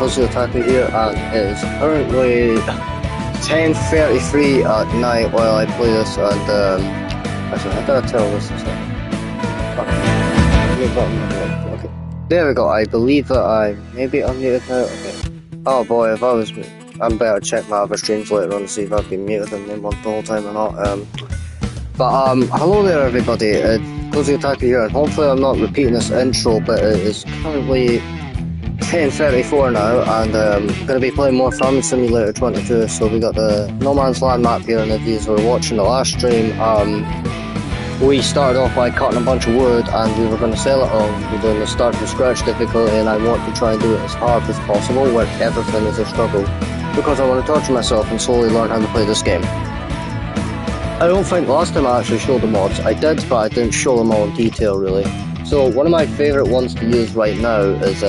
Cozy Otaku here, and it is currently 10:33 at night while I play this, and actually I gotta tell this is okay. There we go, I believe that I maybe unmuted now, okay. Oh boy, if I was, I better check my other streams later on to see if I've been muted and named one the whole time or not. Hello there everybody, Cozy Otaku here, and hopefully I'm not repeating this intro, but it is currently 10:34 now, and I'm going to be playing more Farming Simulator 22, so we got the No Man's Land map here, and if you were watching the last stream, we started off by cutting a bunch of wood, and we were going to sell it all. We're doing the start from scratch difficulty, and I want to try and do it as hard as possible, where everything is a struggle, because I want to torture myself and slowly learn how to play this game. I don't think last time I actually showed the mods. I did, but I didn't show them all in detail, really. So one of my favourite ones to use right now is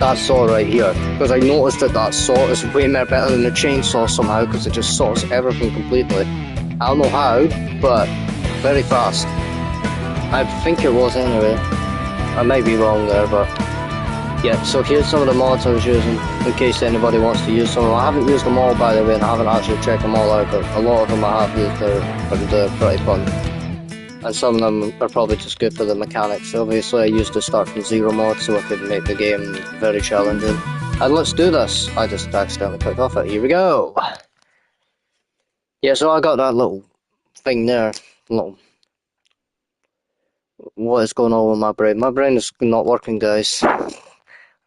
that saw right here, because I noticed that saw is way more better than the chainsaw somehow, because it just saws everything completely. I don't know how, but very fast. I think it was anyway. I might be wrong there, but yeah. So here's some of the mods I was using, in case anybody wants to use some of them. I haven't used them all, by the way, and I haven't actually checked them all out, but a lot of them I have used, they're pretty fun. And some of them are probably just good for the mechanics. Obviously I used to start from zero mod so I could make the game very challenging. And let's do this. I just accidentally clicked off it. Here we go. Yeah, so I got that little thing there. What is going on with my brain? My brain is not working, guys.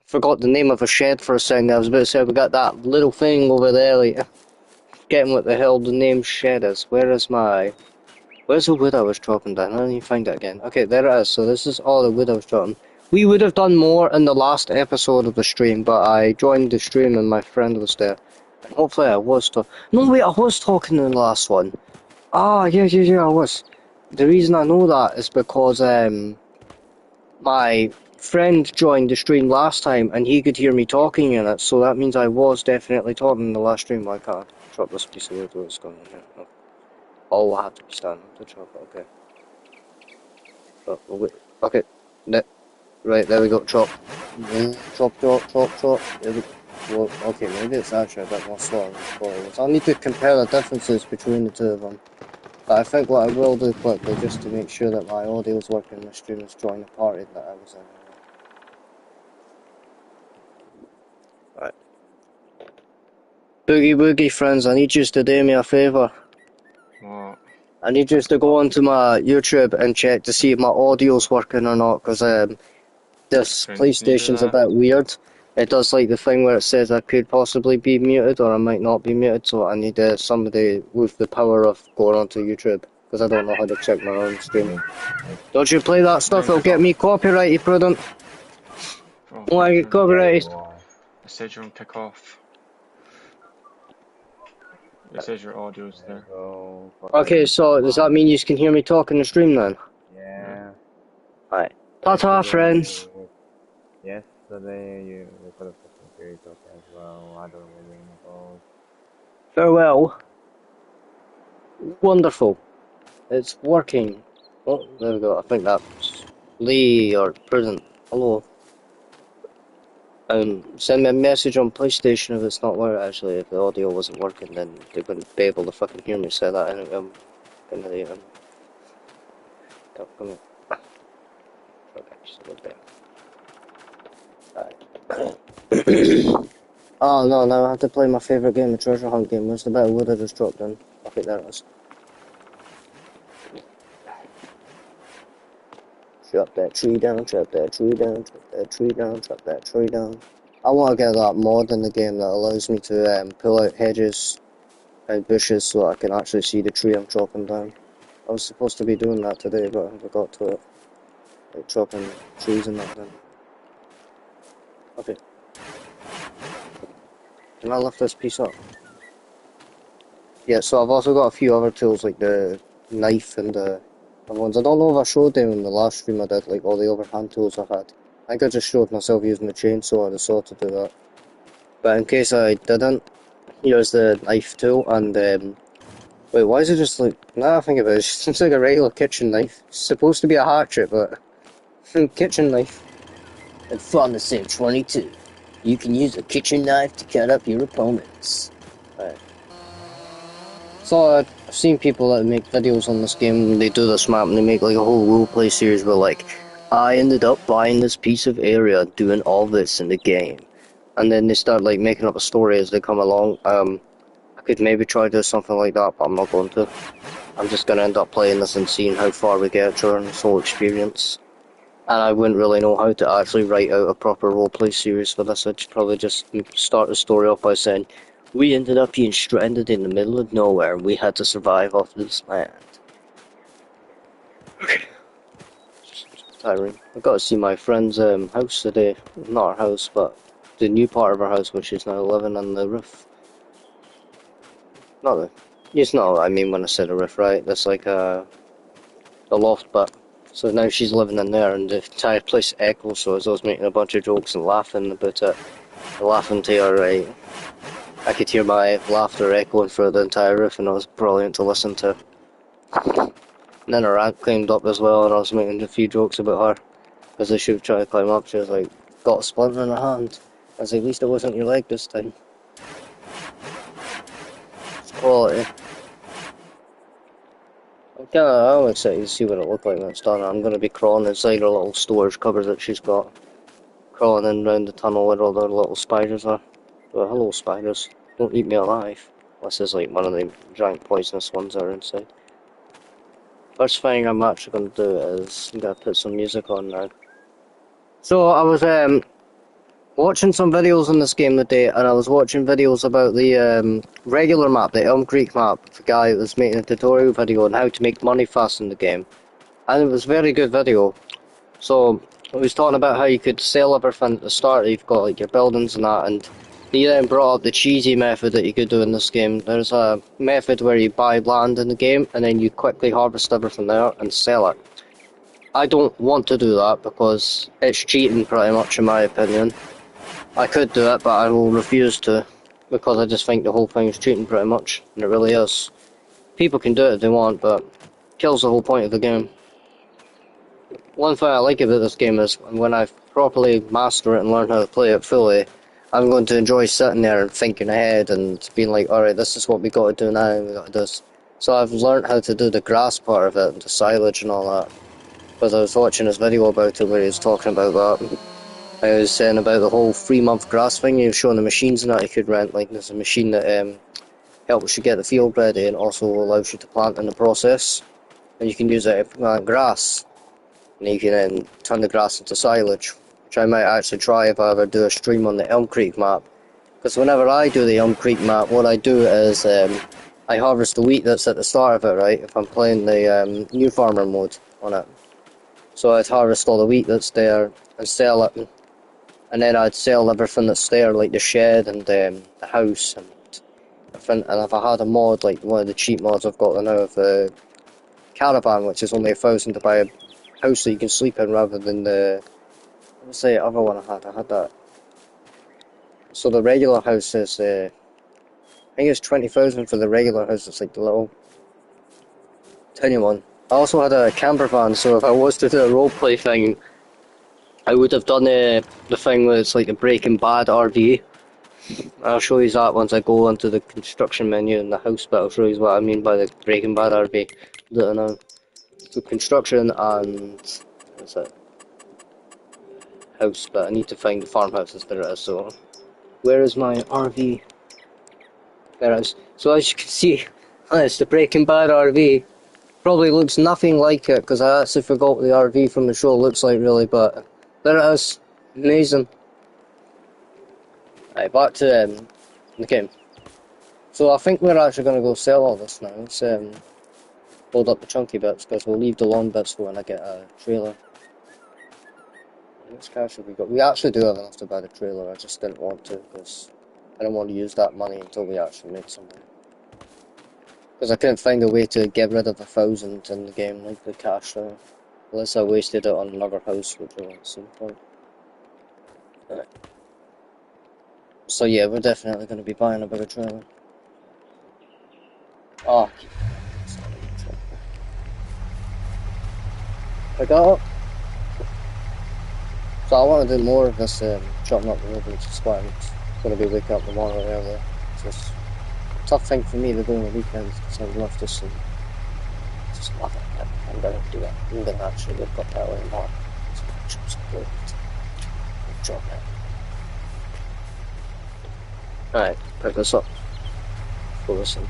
Forgot the name of a shed for a second. I was about to say we got that little thing over there, like getting what the hell the name shed is. Where's the wood I was chopping down? I didn't find it again. Okay, there it is. So this is all the wood I was chopping. We would have done more in the last episode of the stream, but I joined the stream and my friend was there. And hopefully I was talking. No, wait, I was talking in the last one. Ah, yeah, I was. The reason I know that is because my friend joined the stream last time and he could hear me talking in it, so that means I was definitely talking in the last stream. Why can't I drop this piece of wood that's going in here? No. Oh, I have to be standing to chop it, okay. Oh, wait. Okay. Right, there we go, chop. Chop. There we go. Okay, maybe it's actually a bit more slow than before. I'll need to compare the differences between the two of them. But I think what I will do quickly, just to make sure that my audio is working in the stream, is join the party that I was in. Right. Boogie friends, I need you to do me a favour. What? I need you to go onto my YouTube and check to see if my audio's working or not, because this PlayStation's a bit weird. It does like the thing where it says I could possibly be muted or I might not be muted, so I need somebody with the power of going onto YouTube, because I don't know how to check my own stream. Don't you play that stuff, it'll get me copyrighted, Prudent. Oh, I get copyrighted. It says you're on kick off. It says your audio's there. Okay, so does that mean you can hear me talk in the stream then? Yeah. Alright. Ta-ta, friends. Yesterday you could have put some talk as well. I don't really know. Farewell. Wonderful. It's working. Oh, there we go. I think that's Lee or Prudent. Hello. Send me a message on PlayStation if it's not working. Actually, if the audio wasn't working, then they wouldn't be able to fucking hear me say that anyway. I'm gonna come here. Okay, just a little bit. Alright. Oh no, now I have to play my favourite game, the treasure hunt game. Where's the bit of wood I just dropped in? Okay, there it is. Chop that tree down, chop that tree down, chop that tree down, chop that tree down. I want to get that mod in the game that allows me to pull out hedges and bushes so I can actually see the tree I'm chopping down. I was supposed to be doing that today, but I never got to it. Like chopping trees and that then. Okay. Can I lift this piece up? Yeah, so I've also got a few other tools like the knife and the other ones. I don't know if I showed them in the last stream I did, like all the other hand tools I've had. I think I just showed myself using the chainsaw or the saw to do that. But in case I didn't, here's the knife tool and wait, why is it just like, now I think of it, it's just like a regular kitchen knife. It's supposed to be a hatchet, but kitchen knife. And fun to say 22. You can use a kitchen knife to cut up your opponents. Right. So I've seen people that make videos on this game, and they do this map, and they make like a whole roleplay series where like, I ended up buying this piece of area, doing all this in the game. And then they start like making up a story as they come along. I could maybe try to do something like that, but I'm not going to. I'm just going to end up playing this and seeing how far we get during this whole experience. And I wouldn't really know how to actually write out a proper roleplay series for this. I'd probably just start the story off by saying, we ended up being stranded in the middle of nowhere and we had to survive off this land. Okay. Tiring. I've got to see my friend's house today. Not our house, but the new part of our house, which is now living on the roof. Not the... It's not what I mean when I said a roof, right? That's like the loft, but... So now she's living in there and the entire place echoes, so as I was making a bunch of jokes and laughing about it, laughing to her, right? I could hear my laughter echoing through the entire roof and it was brilliant to listen to. And then her aunt climbed up as well and I was making a few jokes about her. As she was trying to climb up, she was like, got a splinter in her hand. I was like, at least it wasn't your leg this time. It's quality. I'm excited to see what it looks like when it's done. I'm going to be crawling inside her little storage cupboard that she's got. Crawling in around the tunnel where all the little spiders are. Well, hello spiders. Don't eat me alive. Unless it's like one of the giant poisonous ones that are inside. First thing I'm actually going to do is I'm going to put some music on now. So I was watching some videos on this game today, and I was watching videos about the regular map, the Elm Creek map. The guy that was making a tutorial video on how to make money fast in the game. And it was a very good video. So he was talking about how you could sell everything at the start. You've got like your buildings and that, and he then brought up the cheesy method that you could do in this game. There's a method where you buy land in the game and then you quickly harvest everything there and sell it. I don't want to do that because it's cheating pretty much in my opinion. I could do it, but I will refuse to because I just think the whole thing is cheating pretty much, and it really is. People can do it if they want, but it kills the whole point of the game. One thing I like about this game is when I properly master it and learn how to play it fully, I'm going to enjoy sitting there and thinking ahead and being like, alright, this is what we got to do now, we got to do this. So I've learned how to do the grass part of it, and the silage and all that. Because I was watching this video about it where he was talking about that. I was saying about the whole 3-month grass thing. He was showing the machines and that you could rent. Like there's a machine that helps you get the field ready and also allows you to plant in the process. And you can use it to plant grass. And you can then turn the grass into silage, which I might actually try if I ever do a stream on the Elm Creek map. Because whenever I do the Elm Creek map, what I do is I harvest the wheat that's at the start of it, right? If I'm playing the new farmer mode on it. So I'd harvest all the wheat that's there and sell it. And then I'd sell everything that's there, like the shed and the house and everything. And if I had a mod, like one of the cheap mods I've got now of the caravan, which is only 1,000 to buy a house that you can sleep in rather than the... What's the other one I had? I had that. So the regular house is... I think it's 20,000 for the regular house. It's like the little tiny one. I also had a camper van, so if I was to do a roleplay thing, I would have done the thing where it's like the Breaking Bad RV. I'll show you that once I go onto the construction menu in the house, but I'll show you what I mean by the Breaking Bad RV. That I know. So construction and what's it? House, but I need to find the farmhouses there it is. So where is my RV? There it is. So as you can see, it's the Breaking Bad RV. Probably looks nothing like it because I actually forgot what the RV from the show looks like really, but there it is. Amazing. Right, back to the game. So I think we're actually going to go sell all this now. Let's load up the chunky bits because we'll leave the long bits for when I get a trailer. How much cash have we got? We actually do have enough to buy the trailer, I just didn't want to because I don't want to use that money until we actually make some money. Because I couldn't find a way to get rid of 1,000 in the game, like the cash there. Unless I wasted it on another house, which will at some point. Right. So yeah, we're definitely going to be buying a bigger trailer. Oh, I got it. So I want to do more of this chopping up the wood, which is why I'm going to be waking up tomorrow early. It's just a tough thing for me to do on the weekends because I would love to sleep. Just love it. I'm going to do it. I'm going to actually wake up early tomorrow. Chop some wood. Chop it. Alright, pick this up. Go listen.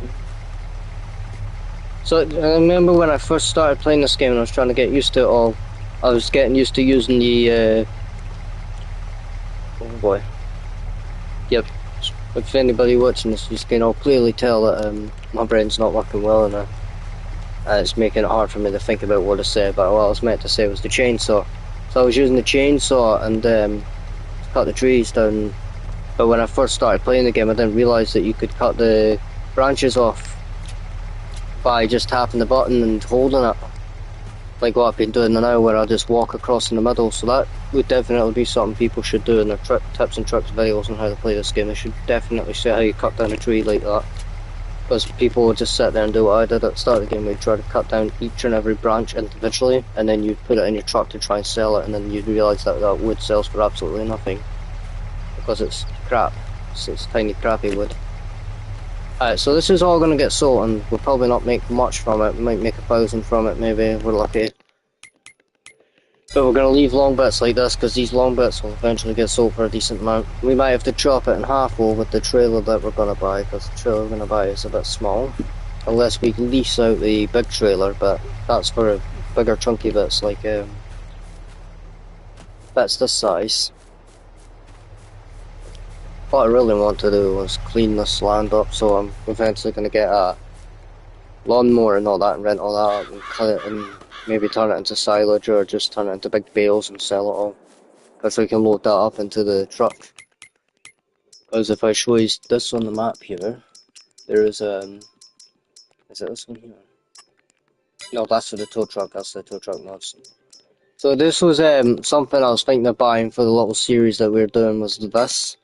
So I remember when I first started playing this game and I was trying to get used to it all. I was getting used to using the oh boy. Yep. If anybody watching this, you can all clearly tell that my brain's not working well and it's making it hard for me to think about what to say. But what I was meant to say was the chainsaw. So I was using the chainsaw and to cut the trees down. But when I first started playing the game, I didn't realise that you could cut the branches off by just tapping the button and holding it, like what I've been doing now, where I just walk across in the middle. So that would definitely be something people should do in their tips and tricks videos on how to play this game. They should definitely say how you cut down a tree like that, because people would just sit there and do what I did at the start of the game, where you try to cut down each and every branch individually, and then you put it in your truck to try and sell it, and then you'd realise that that wood sells for absolutely nothing, because it's crap. It's tiny crappy wood. Alright, so this is all going to get sold, and we'll probably not make much from it. We might make 1,000 from it, maybe, if we're lucky. But we're going to leave long bits like this, because these long bits will eventually get sold for a decent amount. We might have to chop it in half though with the trailer that we're going to buy, because the trailer we're going to buy is a bit small. Unless we lease out the big trailer, but that's for bigger chunky bits, like bits this size. What I really want to do was clean this land up, so I'm eventually going to get a lawnmower and all that and rent all that up and cut it and maybe turn it into silage or just turn it into big bales and sell it all. Because we can load that up into the truck. Because if I show you this on the map here, there is is it this one here? No, that's for the tow truck, that's the tow truck mods. So this was something I was thinking of buying for the little series that we were doing, was this.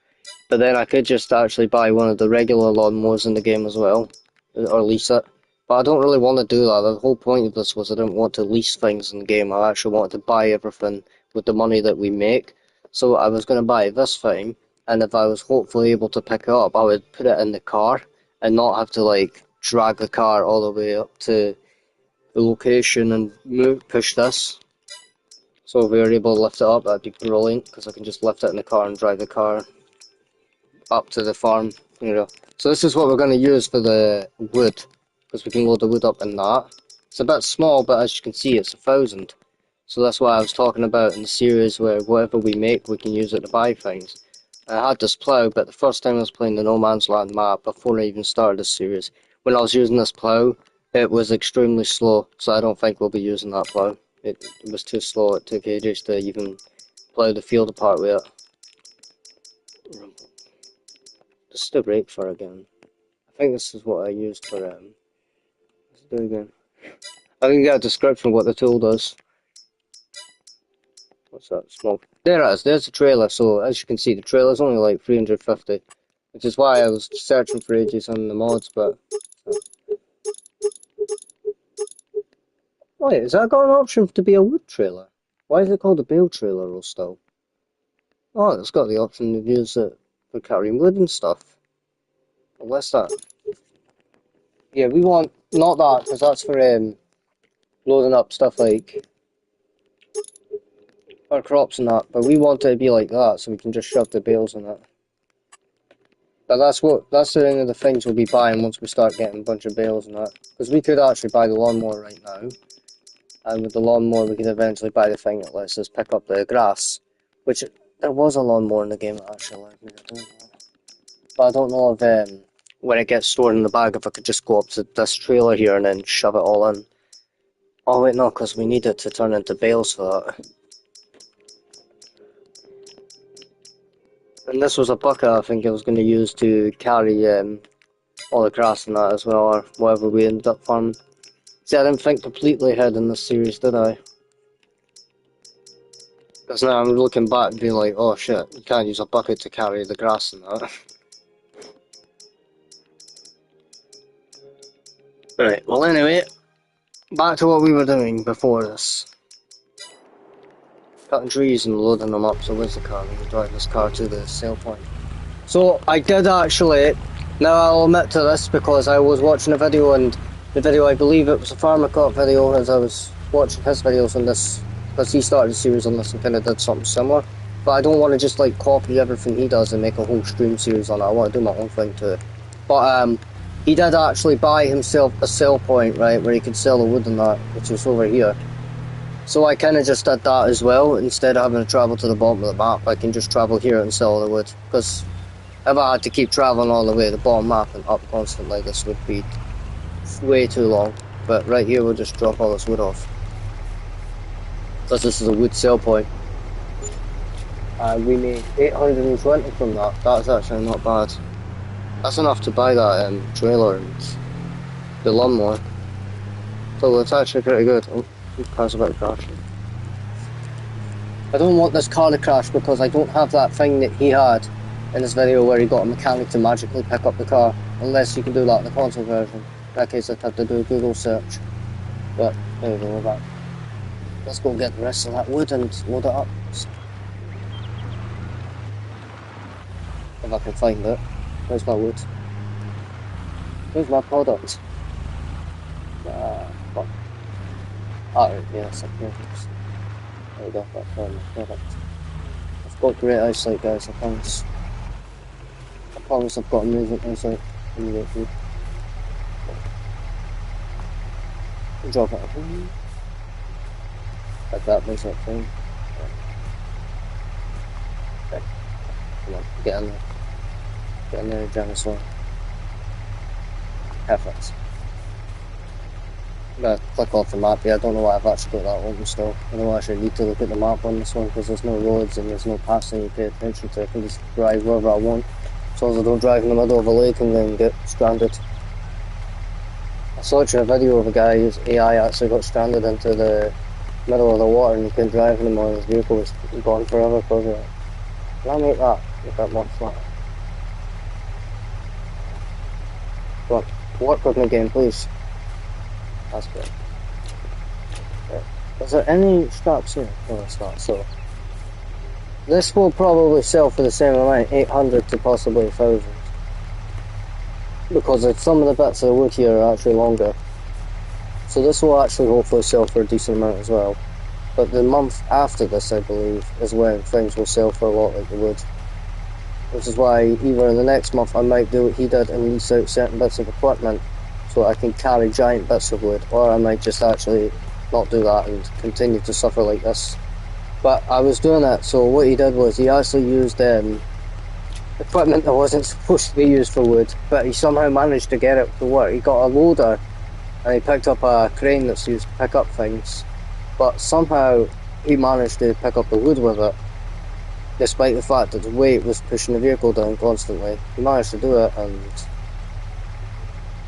But then I could just actually buy one of the regular lawnmowers in the game as well, or lease it. But I don't really want to do that. The whole point of this was I didn't want to lease things in the game. I actually wanted to buy everything with the money that we make. So I was going to buy this thing, and if I was hopefully able to pick it up, I would put it in the car and not have to like drag the car all the way up to the location and push this. So if we were able to lift it up, that'd be brilliant, because I can just lift it in the car and drive the car up to the farm, you know. So this is what we're going to use for the wood, because we can load the wood up in that. It's a bit small, but as you can see, it's 1,000. So that's why I was talking about in the series where whatever we make, we can use it to buy things. I had this plough, but the first time I was playing the No Man's Land map, before I even started this series, when I was using this plough, it was extremely slow, so I don't think we'll be using that plough. It was too slow, it took ages to even plough the field apart with it. Just the brake for again. I think this is what I used for let's do it again. I can get a description of what the tool does. What's that? Small. There it is, there's the trailer. So as you can see, the trailer's only like 350. Which is why I was searching for ages on the mods, but wait, has that got an option to be a wood trailer? Why is it called a bale trailer or still? Oh, it's got the option to use it for carrying wood and stuff. Unless that. Yeah, we want not that, because that's for loading up stuff like our crops and that, but we want it to be like that, so we can just shove the bales in it. But that's the end of the things we'll be buying once we start getting a bunch of bales and that. Because we could actually buy the lawnmower right now, and with the lawnmower we could eventually buy the thing that lets us pick up the grass. Which, there was a lawnmower in the game that actually allowed me to do that. But I don't know if, when it gets stored in the bag, if I could just go up to this trailer here and then shove it all in. Oh wait, no, because we need it to turn into bales for that. And this was a bucket I think I was going to use to carry all the grass and that as well, or whatever we ended up farming. See, I didn't think completely ahead in this series, did I? Because now I'm looking back and being like, oh shit, you can't use a bucket to carry the grass and that. Right, well anyway, back to what we were doing before this. cutting trees and loading them up, so where's the car? We can drive this car to the sale point. So I did actually, now I'll admit to this because I was watching a video, and the video, I believe it was a Farmer Cop video, as I was watching his videos on this, because he started a series on this and kind of did something similar. But I don't want to just like copy everything he does and make a whole stream series on it. I want to do my own thing too. But he did actually buy himself a sell point, right, where he could sell the wood and that, which is over here. So I kind of just did that as well. Instead of having to travel to the bottom of the map, I can just travel here and sell the wood. Because if I had to keep traveling all the way to the bottom map and up constantly, this would be way too long. But right here, we'll just drop all this wood off. Because this is a wood sell point. We made 820 from that. That's actually not bad. That's enough to buy that trailer and the lawnmower. So it's actually pretty good. Oh, this car's about to crash. I don't want this car to crash because I don't have that thing that he had in this video where he got a mechanic to magically pick up the car. Unless you can do that in the console version. In that case I'd have to do a Google search. But there we go, we're back. Let's go get the rest of that wood and load it up. If I can find it. Where's my wood? Where's my product? Fuck. Oh, yeah, it's up here. There we go, that's my product. I've got great eyesight, guys, I promise. I promise I've got amazing eyesight. Immediately. Drop it up. Like that makes it thing. Okay. Come on, get in there. Get in there, dinosaur. Perfect. I'm gonna click off the map here. I don't know why I've actually got that open still. I don't actually need to look at the map on this one because there's no roads and there's no passing you pay attention to. I can just drive wherever I want. As long as I don't drive in the middle of a lake and then get stranded. I saw actually a video of a guy whose AI actually got stranded into the middle of the water and he couldn't drive anymore. His vehicle was gone forever because of it. Can I make that more flat? Come on, work with me game, please. That's good. Okay. Is there any straps here? No, it's not. So this will probably sell for the same amount, 800 to possibly 1,000. Because some of the bits of the wood here are actually longer. So this will actually hopefully sell for a decent amount as well. But the month after this, I believe, is when things will sell for a lot like the wood. Which is why either in the next month I might do what he did and lease out certain bits of equipment so I can carry giant bits of wood, or I might just actually not do that and continue to suffer like this. But I was doing that, so what he did was he actually used equipment that wasn't supposed to be used for wood, but he somehow managed to get it to work. He got a loader and he picked up a crane that's used to pick up things, but somehow he managed to pick up the wood with it, despite the fact that the weight was pushing the vehicle down constantly. He managed to do it, and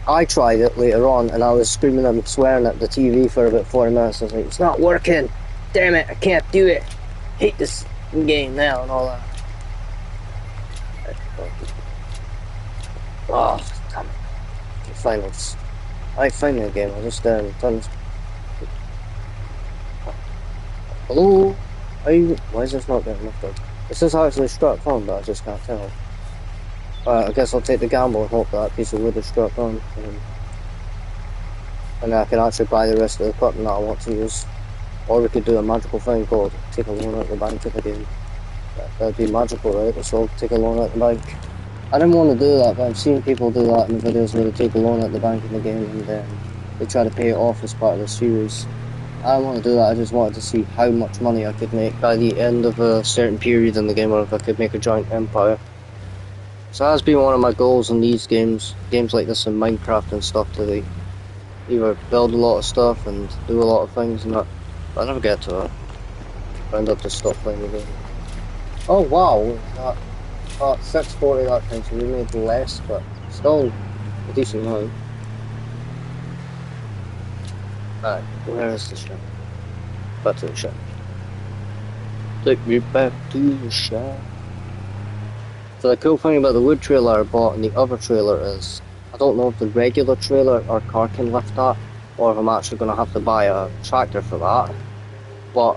I tried it later on and I was screaming and swearing at the TV for about 40 minutes. I was like, it's not working, damn it, I can't do it, hate this game now and all that. Oh, damn it. Finally a game, I just done this. Hello? Why is this not getting lifted? This is actually strapped on, but I just can't tell. I guess I'll take the gamble and hope that piece of wood is strapped on. And then I can actually buy the rest of the equipment that I want to use. Or we could do a magical thing called take a loan out the bank at the game. That'd be magical, right? So take a loan out the bank. I didn't want to do that, but I've seen people do that in the videos where they take a loan out the bank in the game and then they try to pay it off as part of the series. I don't want to do that, I just wanted to see how much money I could make by the end of a certain period in the game, or if I could make a giant empire. So that's been one of my goals in these games like this in Minecraft and stuff, to either build a lot of stuff and do a lot of things and that. But I never get to it. I end up just stop playing the game. Oh wow, that 640 that time, so we made less, but still a decent amount. Alright, where is the ship? Back to the ship. Take me back to the ship. So the cool thing about the wood trailer I bought and the other trailer is, I don't know if the regular trailer or car can lift that, or if I'm actually going to have to buy a tractor for that. But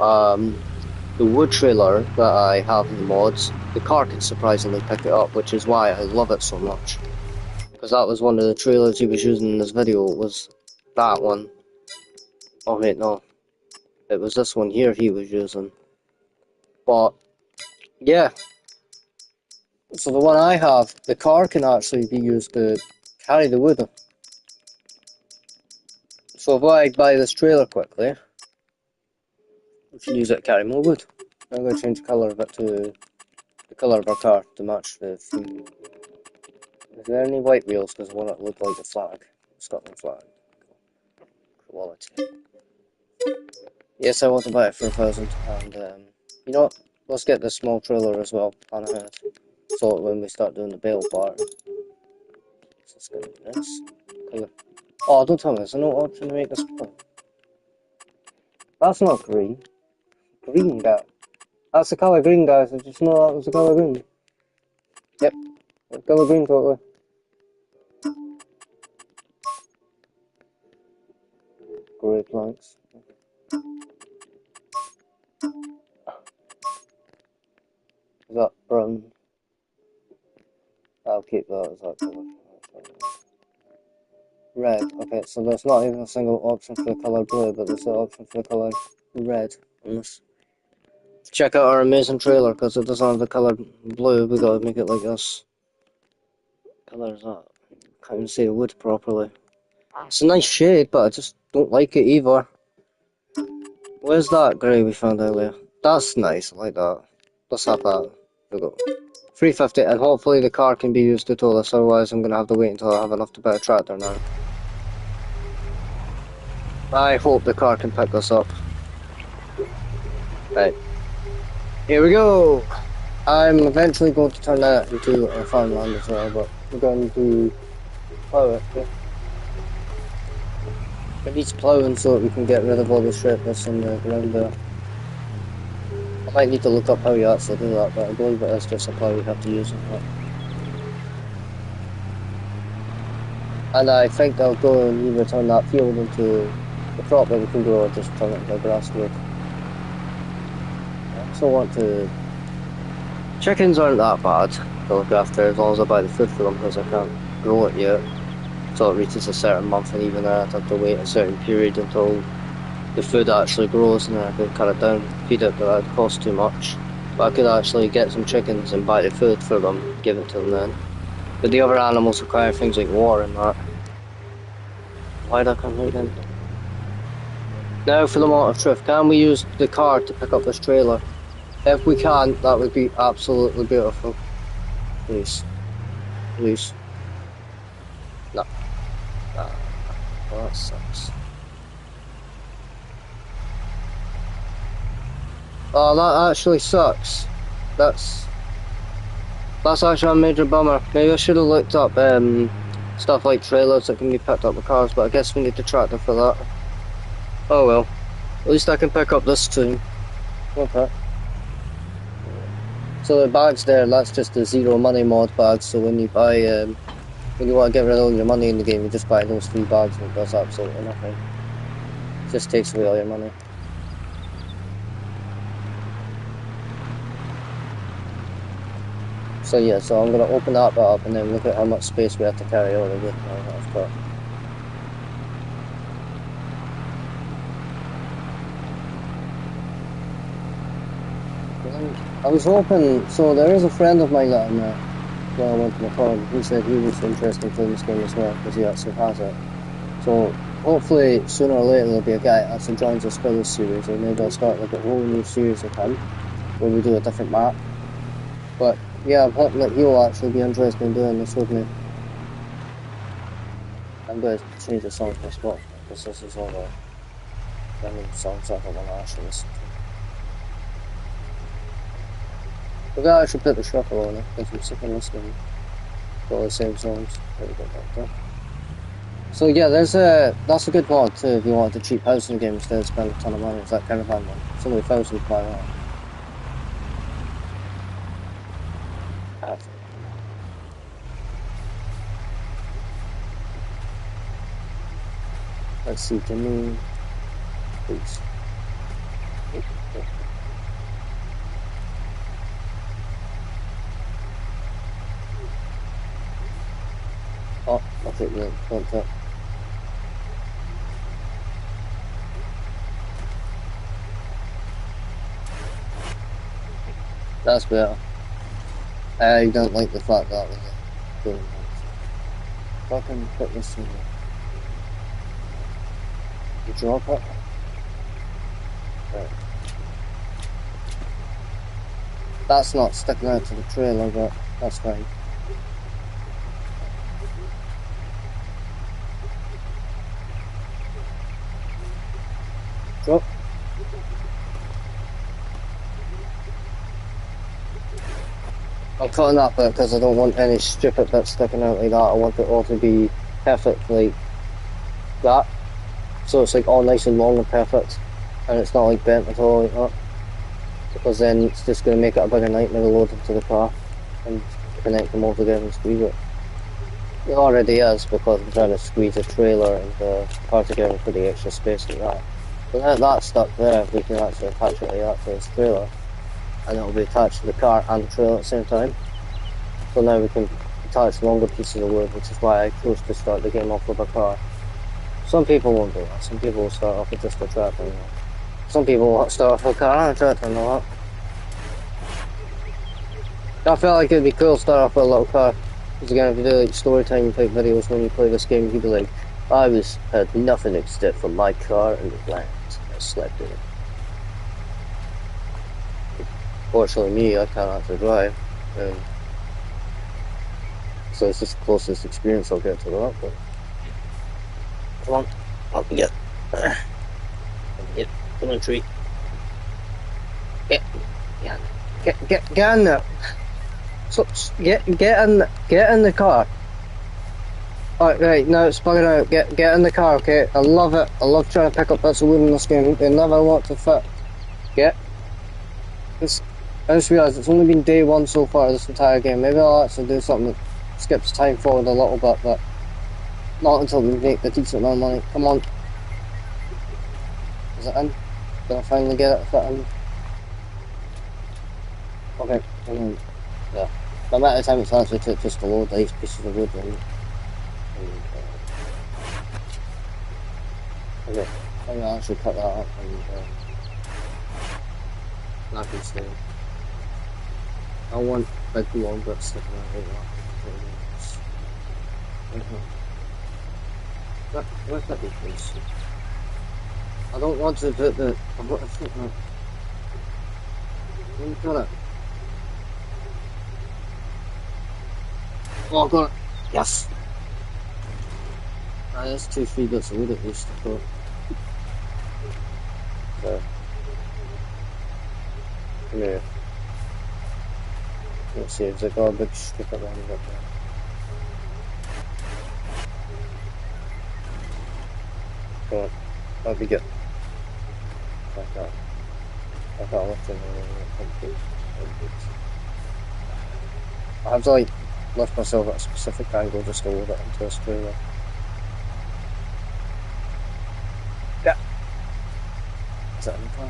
the wood trailer that I have in the mods, the car can surprisingly pick it up, which is why I love it so much. Because that was one of the trailers he was using in this video, was that one. Oh wait, no. It was this one here he was using. But, yeah. So the one I have, the car can actually be used to carry the wood. So if I buy this trailer quickly, we can use it to carry more wood. I'm going to change the colour of it to the colour of our car to match the theme. Is there any white wheels? Because I want it to look like the flag. Scotland flag. Quality. Yes, I want to buy it for 1,000. And, you know what? Let's get the small trailer as well on ahead. So that when we start doing the bale part. So it's going to be nice. Colour. Oh, don't tell me there's no option to make this blue. That's not green. Green, guy. That's the colour green, guys. I just know that was the colour green. Yep. Colour green, totally. Grey planks. Is that brown? I'll keep that as that colour. Red. Okay, so there's not even a single option for the colour blue, but there's an option for the colour red on this. Check out our amazing trailer, because it doesn't have the colour blue. We gotta make it like this. What colour is that? Can't even see the wood properly. It's a nice shade, but I just don't like it either. Where's that grey we found earlier? That's nice, I like that. Let's have that. There we go. 350, and hopefully the car can be used to tow this, otherwise I'm gonna have to wait until I have enough to buy a tractor now. I hope the car can pick this up. Right. Here we go! I'm eventually going to turn that into a farmland as well, but we're going to plough it. Yeah. It needs ploughing so that we can get rid of all the sharpness in the ground there. I might need to look up how you actually do that, but I believe it is just a plough you have to use in that. And I think I'll go and either turn that field into the crop that we can grow or just turn it into a grass field. I also want to... Chickens aren't that bad to look after as long as I buy the food for them, because I can't grow it yet. So it reaches a certain month, and even then I'd have to wait a certain period until the food actually grows, and then I could cut it down, feed it, but that'd cost too much. But I could actually get some chickens and buy the food for them, give it to them then. But the other animals require things like water and that. Why did I come here again? Now for the moment of truth, can we use the car to pick up this trailer? If we can, that would be absolutely beautiful. Please. Please. No. Oh, that sucks. Oh, that actually sucks. That's actually a major bummer. Maybe I should have looked up stuff like trailers that can be picked up with cars, but I guess we need the tractor for that. Oh well. At least I can pick up this too. Okay. So the bags there, that's just the zero money mod bags, so when you buy, when you want to get rid of all your money in the game, you just buy those 3 bags and it does absolutely nothing. It just takes away all your money. So yeah, so I'm going to open that bit up and then look at how much space we have to carry all the wood that I've got. I was hoping, so there is a friend of mine that I met when I went to Macron. He said he was interested in playing this game as well, because he actually has it. So hopefully sooner or later there'll be a guy that actually joins us for this series, or maybe I'll start like a whole new series with him, where we do a different map. But yeah, I'm hoping that he'll actually be interested in doing this with me. I'm going to change the song for Spotify, because this is all the random songs that I want to actually listen to. We gotta actually put the shuffle on it, because I'm sick of listening to all the same songs. So yeah, that's a good mod too if you want a cheap house in the game instead of spending a ton of money. It's that kind of fun one. It's only 1,000 to buy that. Let's see, can we... Please. I'll take the front tip. That's better. I don't like the fact that was doing that. Fucking put this in there. You drop it. Right. That's not sticking out to the trailer, but that's fine. Drop. I'm cutting that bit because I don't want any stupid bits sticking out like that. I want it all to be perfect like that. So it's like all nice and long and perfect. And it's not like bent at all like that. Because then it's just going to make it a bigger nightmare to load into the car and connect them all together and squeeze it. It already is because I'm trying to squeeze a trailer and the car together for the extra space like that. So now that's stuck there, we can actually attach it like that to this trailer. And it'll be attached to the car and the trailer at the same time. So now we can attach longer pieces of wood, which is why I chose to start the game off with a car. Some people won't do that. Some people will start off with just a tractor and all. Some people will start off with a car and a tractor and all that. I felt like it'd be cool to start off with a little car. Because again, if you do like story time type videos when you play this game, you'd be like, I had nothing except for my car and the land. I slept in it. Fortunately me, I can't actually drive. So it's just the closest experience I'll get to that, but come on, up we get. Come on, tree. Get in there. So get in the car. Alright, right, now it's bugging out. Get in the car, okay? I love it. I love trying to pick up bits of wood in this game. They never want to fit. I just realised it's only been day one so far of this entire game. Maybe I'll actually do something that skips time forward a little bit, but not until we make a decent amount of money. Come on. Is it in? Did I finally get it fit in? Okay, yeah. The amount of time it's actually took just to load these pieces of wood in. Okay, I'm gonna actually cut that up and I can stay. I want big long bits sticking out like that. Where's that be, please? I don't want to put the. I've got to put that. Let me cut it. Oh, I got it. Yes! That's 2-3 bits of wood at least, I thought. So. Come here. Let's see, there's a garbage strip around up there. Come on, that'd be good. Like that. I can't lift it I have to like lift myself at a specific angle just to load it into this trailer. Yeah. Is that in the car?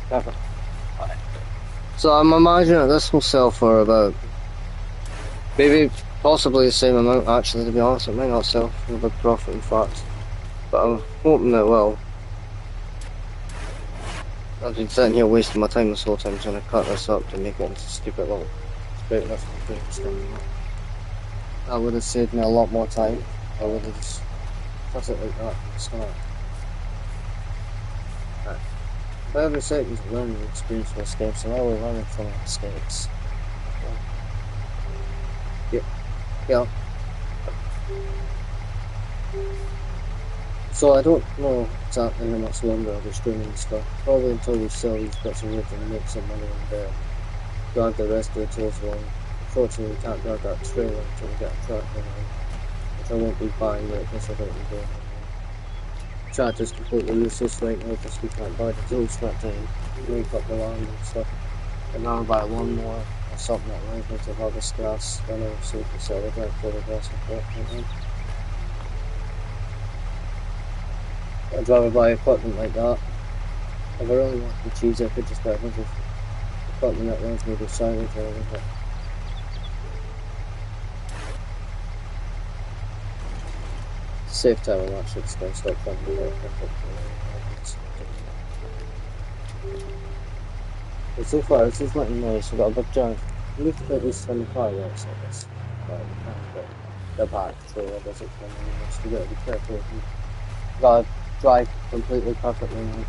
Perfect. Right. So I'm imagining this will sell for about maybe possibly the same amount actually, to be honest. It might not sell for a big profit in fact, but I'm hoping it will. I've been sitting here wasting my time this whole time trying to cut this up to make it into stupid little straight lift thing. That would have saved me a lot more time. I would have just cut it like that and start. Right. But every second's a learning experience for this game, so now we're learning from our mistakes. Yeah. So I don't know exactly how much longer I'll be streaming and stuff. Probably until we sell these bits of wood and make some money and drag the rest of the tools along. Unfortunately we can't drag that trailer until we get a tractor now, which I won't be buying yet because I don't be doing it. Tractor's completely useless right now because we can't buy the tools for it to make up the land and stuff. And now I'll buy a lawnmower or something that allows me to harvest grass, then I'll so we can sell the ground for the grass and crop. I'd rather buy equipment like that. If I really wanted to choose, I could just buy a bunch of button that runs me to silent over, but safe time I'm actually just gonna stop trying to do that. But so far it's just looking nice. We've got a big giant roof at least on the car there, so that's but the back trailer doesn't come in, so you gotta be careful. You gotta drive completely perfectly now.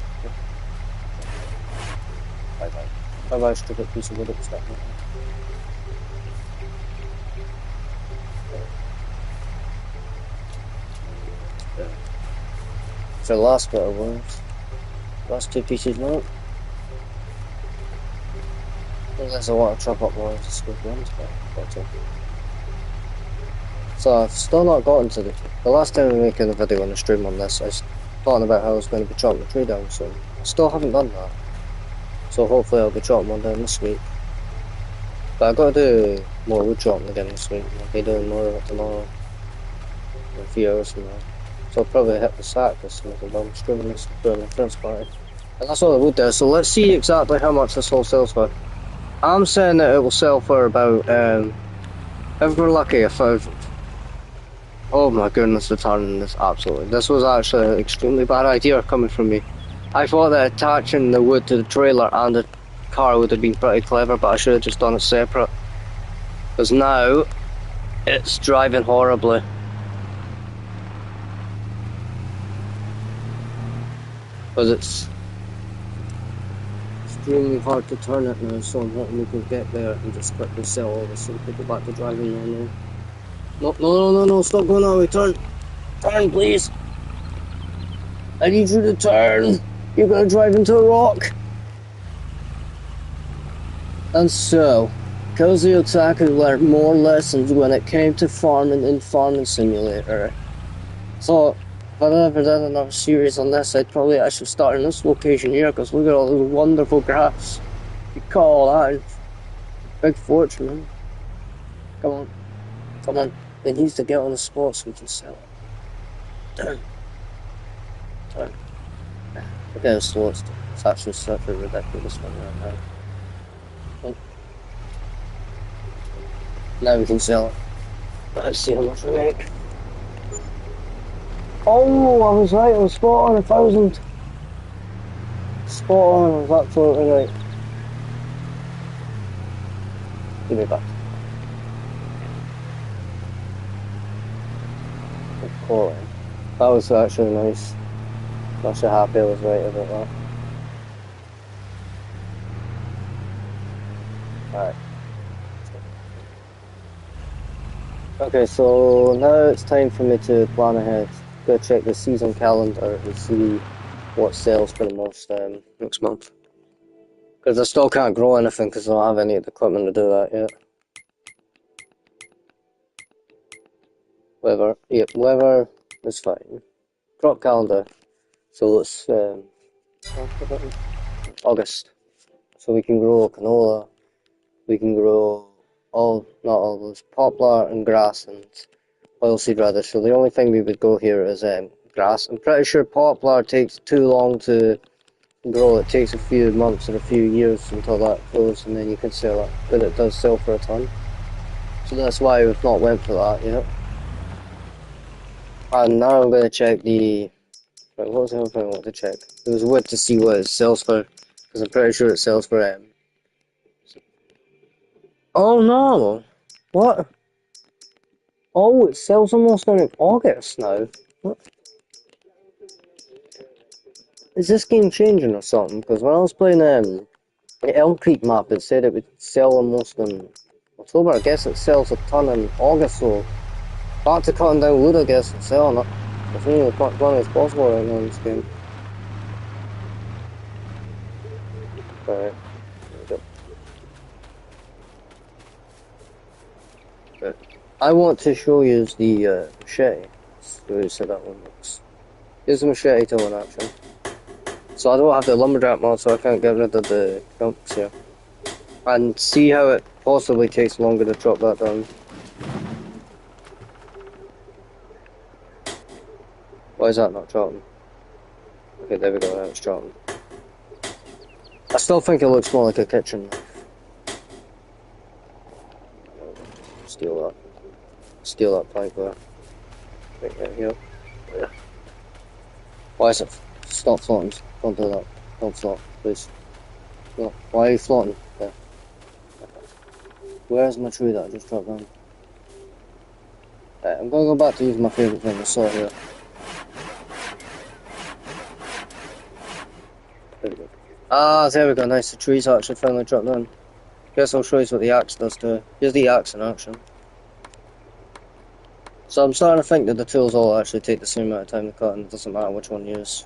Bye bye. Bye bye, stupid piece of wood at the start. So the last bit of words. Last two pieces now. Unless I want to chop up more into squid ones, but that's okay. So I've still not gotten to the last time we were making a video on the stream on this, I was talking about how I was going to be chopping the tree down soon. I still haven't done that. So hopefully I'll be chopping one down this week. But I've got to do more wood chopping again this week. I'll be doing more of it tomorrow. In a few hours from now. So I'll probably hit the sack this week while I'm streaming this during my friend's party. And that's all I would do. So let's see exactly how much this whole sells for. I'm saying that it will sell for about, if we're lucky, if I've... Oh my goodness, the turn is absolutely... This was actually an extremely bad idea coming from me. I thought that attaching the wood to the trailer and the car would have been pretty clever, but I should have just done it separate. Because now, it's driving horribly. Because it's extremely hard to turn it now, so I'm hoping we can get there and just quickly sell all this and go back to driving normal. No, stop going that way, turn please. I need you to turn. You're gonna drive into a rock. And so, Cozy Otaku learned more lessons when it came to farming in Farming Simulator. So, if I ever did another series on this, I'd probably actually start in this location here, because look at all this wonderful grass. You call that big fortune, man. Come on. It needs to get on the spot so we can sell it. Turn. Look how slow it's doing. It's actually such a ridiculous one right now. Oh. Now we can sell it. Let's see how much we make. Oh, I was right, I was spot on 1,000. Spot on, I was absolutely right. Give me back. Quality. That was actually nice. I'm actually happy I was right about that. Alright. Okay, so now it's time for me to plan ahead. Go check the season calendar and see what sells for the most next month. Because I still can't grow anything because I don't have any of the equipment to do that yet. Weather is fine. Crop calendar. So let's August. So we can grow canola. We can grow not all those, poplar and grass and oilseed radish. So the only thing we would grow here is grass. I'm pretty sure poplar takes too long to grow. It takes a few months or a few years until that grows, and then you can sell it. But it does sell for a ton. So that's why we've not went for that yet. And now I'm going to check the... Right, what was the other thing I wanted to check? There was wood to see what it sells for, because I'm pretty sure it sells for Oh no! What? Oh, it sells almost in August now. What? Is this game changing or something? Because when I was playing the Elm Creek map, it said it would sell almost in October. I guess it sells a ton in August, so back to cutting down wood, I guess, and selling it. As many as money as possible right now in this game. Alright, there we go. I want to show you the machete. So that one looks. Here's the machete tool in action. So I don't have the lumberjack mod, so I can't get rid of the jumps here. And see how it possibly takes longer to chop that down. Why is that not chopping? Okay, there we go, now it's chopping. I still think it looks more like a kitchen knife. steal that. Steal that pipe there. Right there, here. Yeah. Why is it? Stop floating. Don't do that. Don't float, please. No. Why are you floating? There. Where's my tree that I just dropped down? Right, I'm gonna go back to use my favourite thing, the saw here. There we go. Ah, there we go, nice. The tree's actually finally dropped down. Guess I'll show you what the axe does too. Here's the axe in action. So I'm starting to think that the tools all actually take the same amount of time to cut, and it doesn't matter which one you use.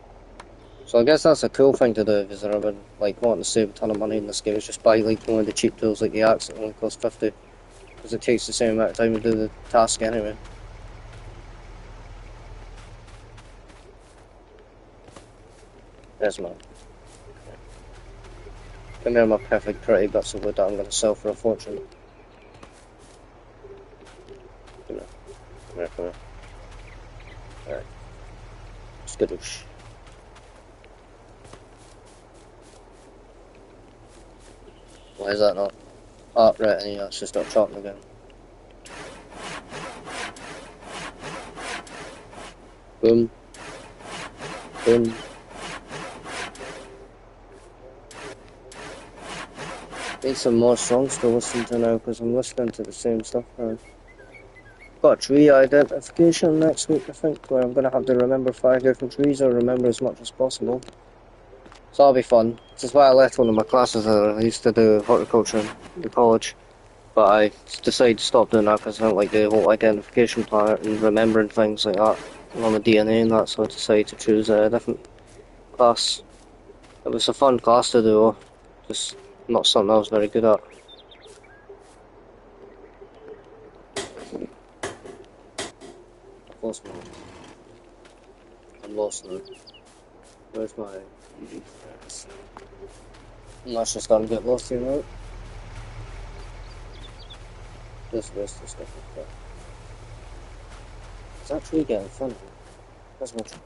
So I guess that's a cool thing to do if you're ever like wanting to save a ton of money in this game. Is just buy like one of the cheap tools like the axe that only costs 50, because it takes the same amount of time to do the task anyway. There's mine. Come here, my perfect pretty bits of wood that I'm going to sell for a fortune. Come here. Come here, come here. Alright. Skadoosh. Why is that not? Oh, right, I need to actually start chopping again. Boom. Boom. Need some more songs to listen to now because I'm listening to the same stuff now. Got tree identification next week, I think, where I'm going to have to remember 5 different trees or remember as much as possible. So that'll be fun. This is why I left one of my classes there. I used to do horticulture in college, but I decided to stop doing that because I don't like the whole identification part and remembering things like that on the DNA and that, so I decided to choose a different class. It was a fun class to do, just not something I was very good at. I've lost my... I'm lost now. Where's my... That's just gonna get lost here now. This stuff like that. Is that tree getting in front of me? Where's my tree?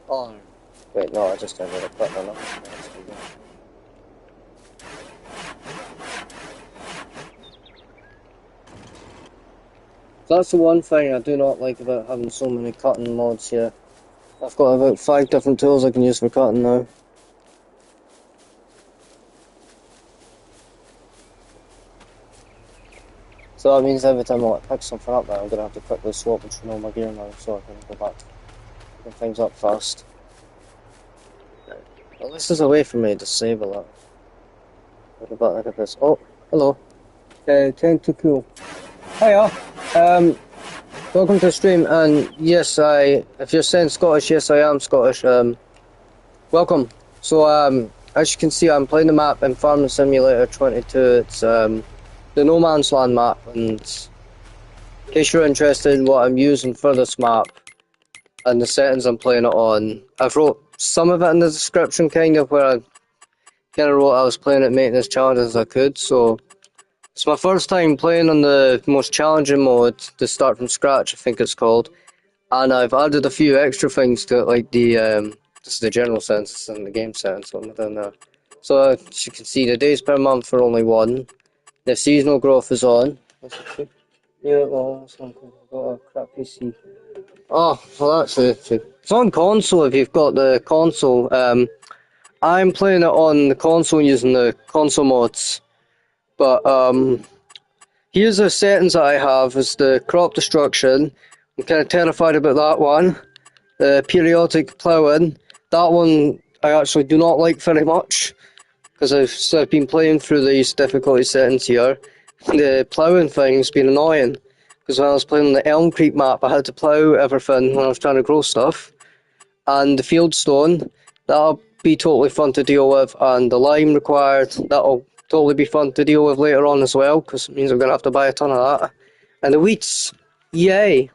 Oh, wait, no, I just ended up cutting enough. That's the one thing I do not like about having so many cutting mods here. I've got about 5 different tools I can use for cutting now. So that means every time I want to pick something up now, I'm going to have to quickly swap between all my gear now so I can go back and things up fast. Well, this is a way for me to disable that. Look at this. Oh, hello. 10 to cool. Hiya. Welcome to the stream, and yes, if you're saying Scottish, yes, I am Scottish. Welcome. So, as you can see, I'm playing the map in Farming Simulator 22. It's, the No Man's Land map, and in case you're interested in what I'm using for this map and the settings I'm playing it on, I've wrote some of it in the description, kind of, where I kind of wrote I was playing it, making as challenge as I could, so it's my first time playing on the most challenging mode, to start from scratch, I think it's called, and I've added a few extra things to it, like the, this is the general sense and the game sense, what am I doing there? So, as you can see, the days per month are only 1, the seasonal growth is on. Yeah, well, I've got a crap PC. Oh, well that's it. It's on console if you've got the console. I'm playing it on the console using the console mods. But here's the settings that I have, is the crop destruction. I'm kind of terrified about that one. The periodic ploughing. That one I actually do not like very much, because I've been playing through these difficulty settings here. The ploughing thing's been annoying, because when I was playing on the Elm Creek map, I had to plough everything when I was trying to grow stuff. And the field stone, that'll be totally fun to deal with, and the lime required, that'll totally be fun to deal with later on as well, because it means I'm going to have to buy a ton of that. And the weeds, yay!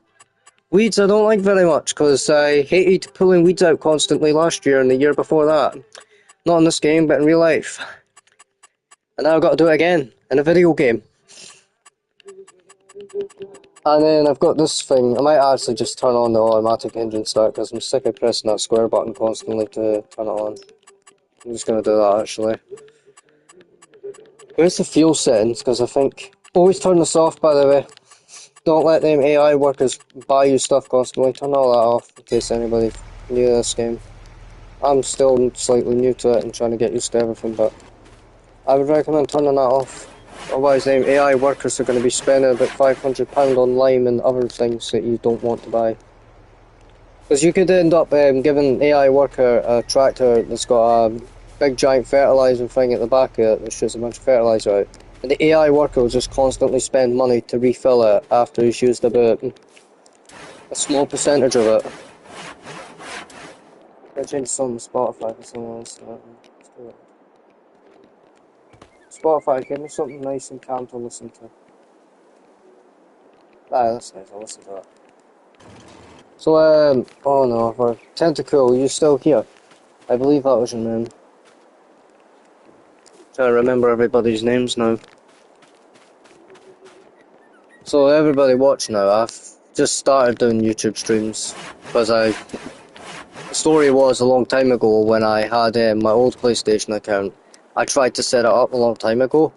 Weeds I don't like very much, because I hated pulling weeds out constantly last year and the year before that. Not in this game, but in real life. And now I've got to do it again, in a video game. And then I've got this thing, I might actually just turn on the automatic engine start, because I'm sick of pressing that square button constantly to turn it on. I'm just going to do that actually. Where's the fuel settings? Because I think... Always turn this off, by the way. Don't let them AI workers buy you stuff constantly. Turn all that off in case anybody new to this game. I'm still slightly new to it and trying to get used to everything, but I would recommend turning that off. Otherwise, them AI workers are going to be spending about £500 on lime and other things that you don't want to buy. Because you could end up giving an AI worker a tractor that's got a big giant fertilizer thing at the back of it that shoots a bunch of fertilizer out. And the AI worker will just constantly spend money to refill it after he's used about a small percentage of it. I changed something Spotify for someone else. Let's do it. Spotify, give me something nice and calm to listen to. Ah, that's nice, I'll listen to that. So, oh no, for Tentacle, you still here? I believe that was your name. Trying to remember everybody's names now. So everybody watch now, I've just started doing YouTube streams, because the story was a long time ago when I had my old PlayStation account. I tried to set it up a long time ago,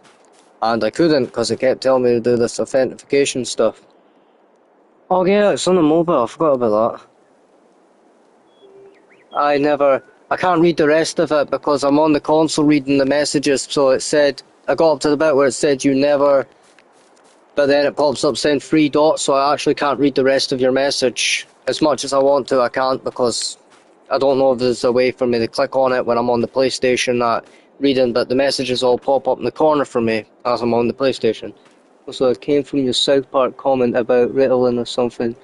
and I couldn't because it kept telling me to do this authentication stuff. Oh yeah, it's on the mobile, I forgot about that. I can't read the rest of it because I'm on the console reading the messages, so it said, I got up to the bit where it said you never, but then it pops up saying 3 dots, so I actually can't read the rest of your message. As much as I want to, I can't because I don't know if there's a way for me to click on it when I'm on the PlayStation that reading, but the messages all pop up in the corner for me as I'm on the PlayStation. So it came from your South Park comment about Ritalin or something.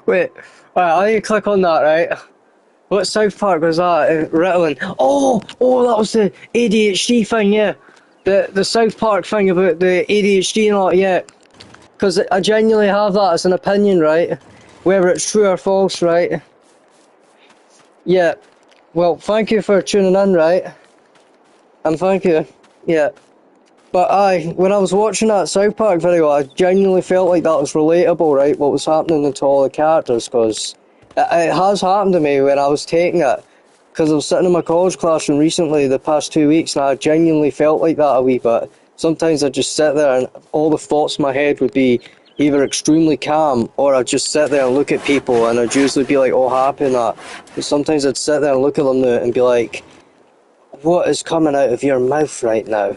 Wait, alright, I need to click on that, right? What South Park was that? Ritalin. Oh, that was the ADHD thing, yeah. The South Park thing about the ADHD and all, yeah. Because I genuinely have that as an opinion, right? Whether it's true or false, right? Yeah. Well, thank you for tuning in, right? And thank you. Yeah. But when I was watching that South Park video, I genuinely felt like that was relatable, right? What was happening to all the characters, because it has happened to me when I was taking it. Because I was sitting in my college classroom recently, the past 2 weeks, and I genuinely felt like that a wee bit. Sometimes I'd just sit there and all the thoughts in my head would be either extremely calm, or I'd just sit there and look at people, and I'd usually be like all happy and that. But sometimes I'd sit there and look at them now and be like, what is coming out of your mouth right now?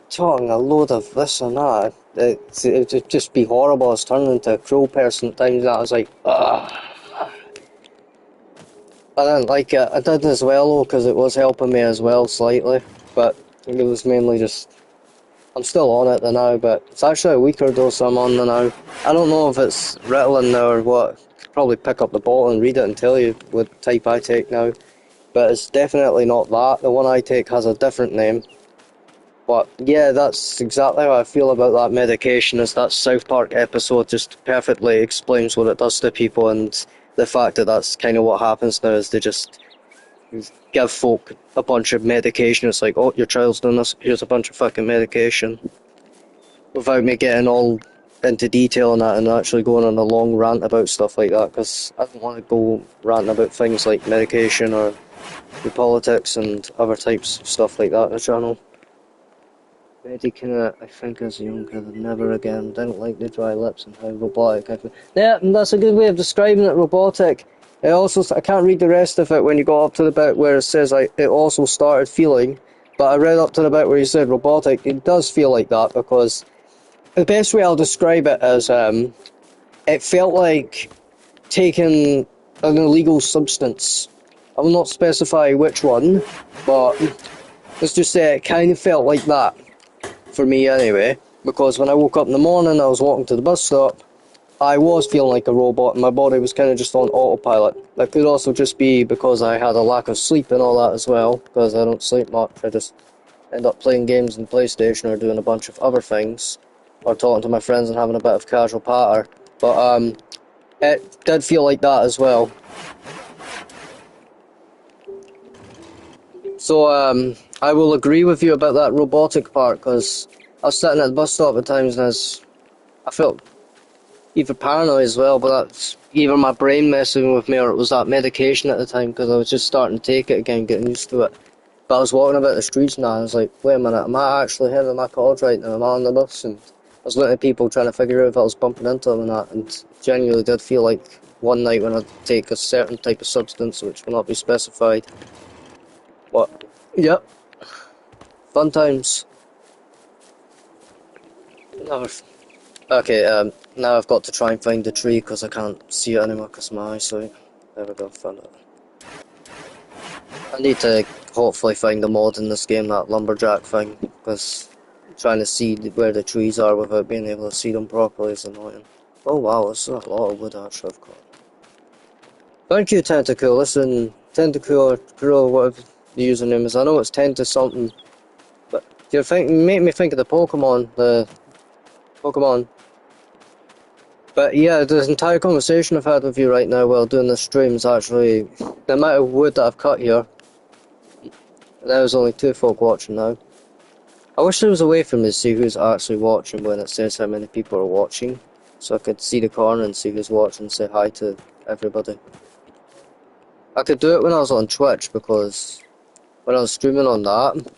Talking a load of this and that. It'd just be horrible. I was turning into a cruel person at times. I was like, ugh. I didn't like it. I did as well though, because it was helping me as well slightly. But it was mainly just, I'm still on it now, but it's actually a weaker dose I'm on now. I don't know if it's Ritalin now or what. Could probably pick up the bottle and read it and tell you what type I take now. But it's definitely not that. The one I take has a different name. But yeah, that's exactly how I feel about that medication, as that South Park episode just perfectly explains what it does to people, and the fact that that's kind of what happens now is they just give folk a bunch of medication. It's like, oh, your child's done this, here's a bunch of fucking medication. Without me getting all into detail on that and actually going on a long rant about stuff like that, because I don't want to go ranting about things like medication or the politics and other types of stuff like that on the channel. Medicina, I think as a young kid, never again. Didn't like the dry lips and how robotic I feel. Yeah, that's a good way of describing it, robotic. It also, I can't read the rest of it when you go up to the bit where it says it also started feeling, but I read up to the bit where you said robotic. It does feel like that, because the best way I'll describe it is it felt like taking an illegal substance. I will not specify which one, but let's just say it kind of felt like that. For me anyway, because when I woke up in the morning, I was walking to the bus stop, I was feeling like a robot and my body was kind of just on autopilot. That could also just be because I had a lack of sleep and all that as well, because I don't sleep much. I just end up playing games on PlayStation or doing a bunch of other things, or talking to my friends and having a bit of casual patter. But it did feel like that as well. So I will agree with you about that robotic part, because I was sitting at the bus stop at times and I felt either paranoid as well, but that's either my brain messing with me or it was that medication at the time, because I was just starting to take it again, getting used to it. But I was walking about the streets and I was like, wait a minute, am I actually hitting my chords right now? Am I on the bus? And I was looking at people trying to figure out if I was bumping into them and that, and genuinely did feel like one night when I take a certain type of substance which will not be specified. What? Yep. Fun times. Okay, now I've got to try and find the tree because I can't see it anymore because of my eyesight. There we go, found it. I need to hopefully find a mod in this game, that lumberjack thing, because trying to see where the trees are without being able to see them properly is annoying. Oh wow, there's a lot of wood actually I've got. Thank you, Tentacle. Listen, Tentacle or Crow, whatever the username is. I know it's 10 to something, but you make me think of the Pokemon. But yeah, the entire conversation I've had with you right now while doing this stream is actually the amount of wood that I've cut here. There's only 2 folk watching now. I wish there was a way for me to see who's actually watching when it says how many people are watching, so I could see the corner and see who's watching and say hi to everybody. I could do it when I was on Twitch, because when I was streaming on that,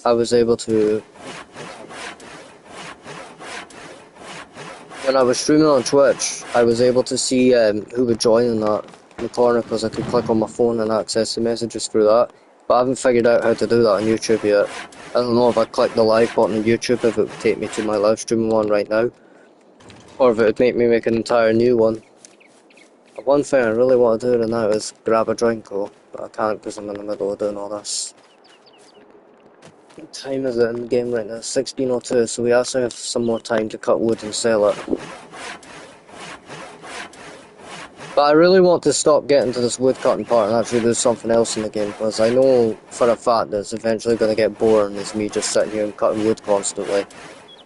I was able to... When I was streaming on Twitch, I was able to see who would join in that in the corner, because I could click on my phone and access the messages through that. But I haven't figured out how to do that on YouTube yet. I don't know if I click the live button on YouTube, if it would take me to my live streaming one right now, or if it would make me make an entire new one. One thing I really want to do right now is grab a drink, though, but I can't because I'm in the middle of doing all this. What time is it in the game right now? 16:02, so we actually have some more time to cut wood and sell it. But I really want to stop getting to this wood cutting part and actually do something else in the game, because I know for a fact that it's eventually going to get boring as me just sitting here and cutting wood constantly.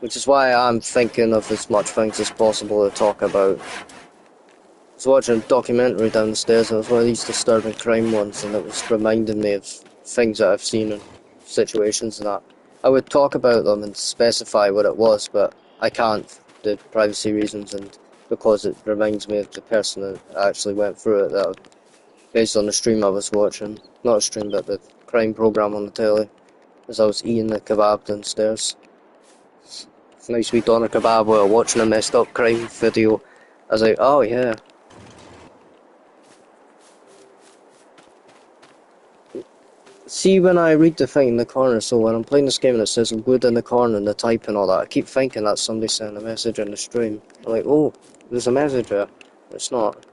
Which is why I'm thinking of as much things as possible to talk about. I was watching a documentary downstairs, and it was one of these disturbing crime ones, and it was reminding me of things that I've seen and situations and that. I would talk about them and specify what it was, but I can't for the privacy reasons and because it reminds me of the person that actually went through it, that based on the stream I was watching. Not a stream, but the crime programme on the telly, as I was eating the kebab downstairs. It's nice we doner kebab while watching a messed up crime video. I was like, oh yeah. See, when I read the thing in the corner, so when I'm playing this game and it says wood in the corner and the type and all that, I keep thinking that's somebody sending a message in the stream. I'm like, oh, there's a message there. It's not.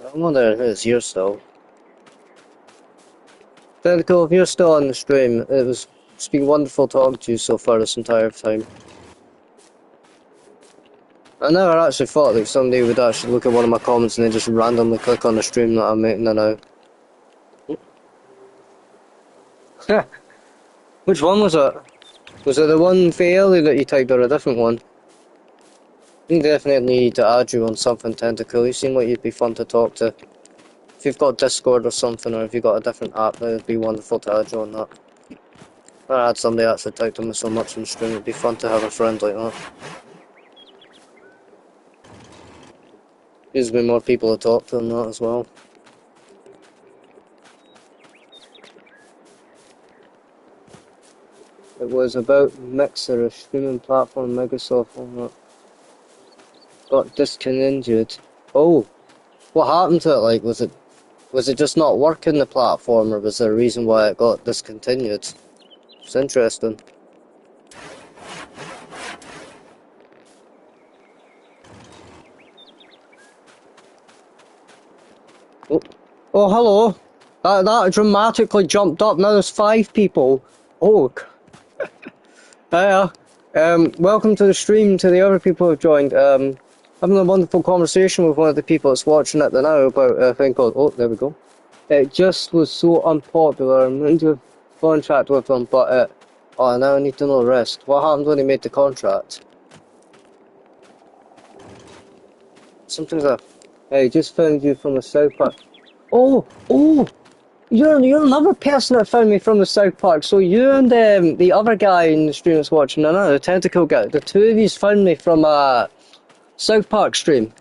I wonder if it's here still. Tentacle, if you're still on the stream, it's been wonderful talking to you so far this entire time. I never actually thought that somebody would actually look at one of my comments and then just randomly click on the stream that I'm making now. Which one was it? Was it the one for earlier that you typed or a different one? I definitely need to add you on something, Tentacle. You seem like you'd be fun to talk to. If you've got Discord or something, or if you've got a different app, then it'd be wonderful to add you on that. I had somebody actually typed on me so much on stream, it'd be fun to have a friend like that. There's been more people to talk to than that as well. It was about Mixer, a streaming platform Microsoft on that. Got discontinued. Oh, what happened to it? Like, was it just not working, the platform, or was there a reason why it got discontinued? It's interesting. Oh, hello. That dramatically jumped up. Now there's 5 people. Oh. Hiya. Welcome to the stream to the other people who've joined. Having a wonderful conversation with one of the people that's watching it now about a thing called... Oh, there we go. It just was so unpopular. I'm going to do a contract with them, but oh, now I need to know the rest. What happened when he made the contract? Something like... Hey, just found you from the South Park. Oh! You're another person that found me from the South Park. So you and the other guy in the stream that's watching, the Tentacle guy, the 2 of you found me from a South Park stream.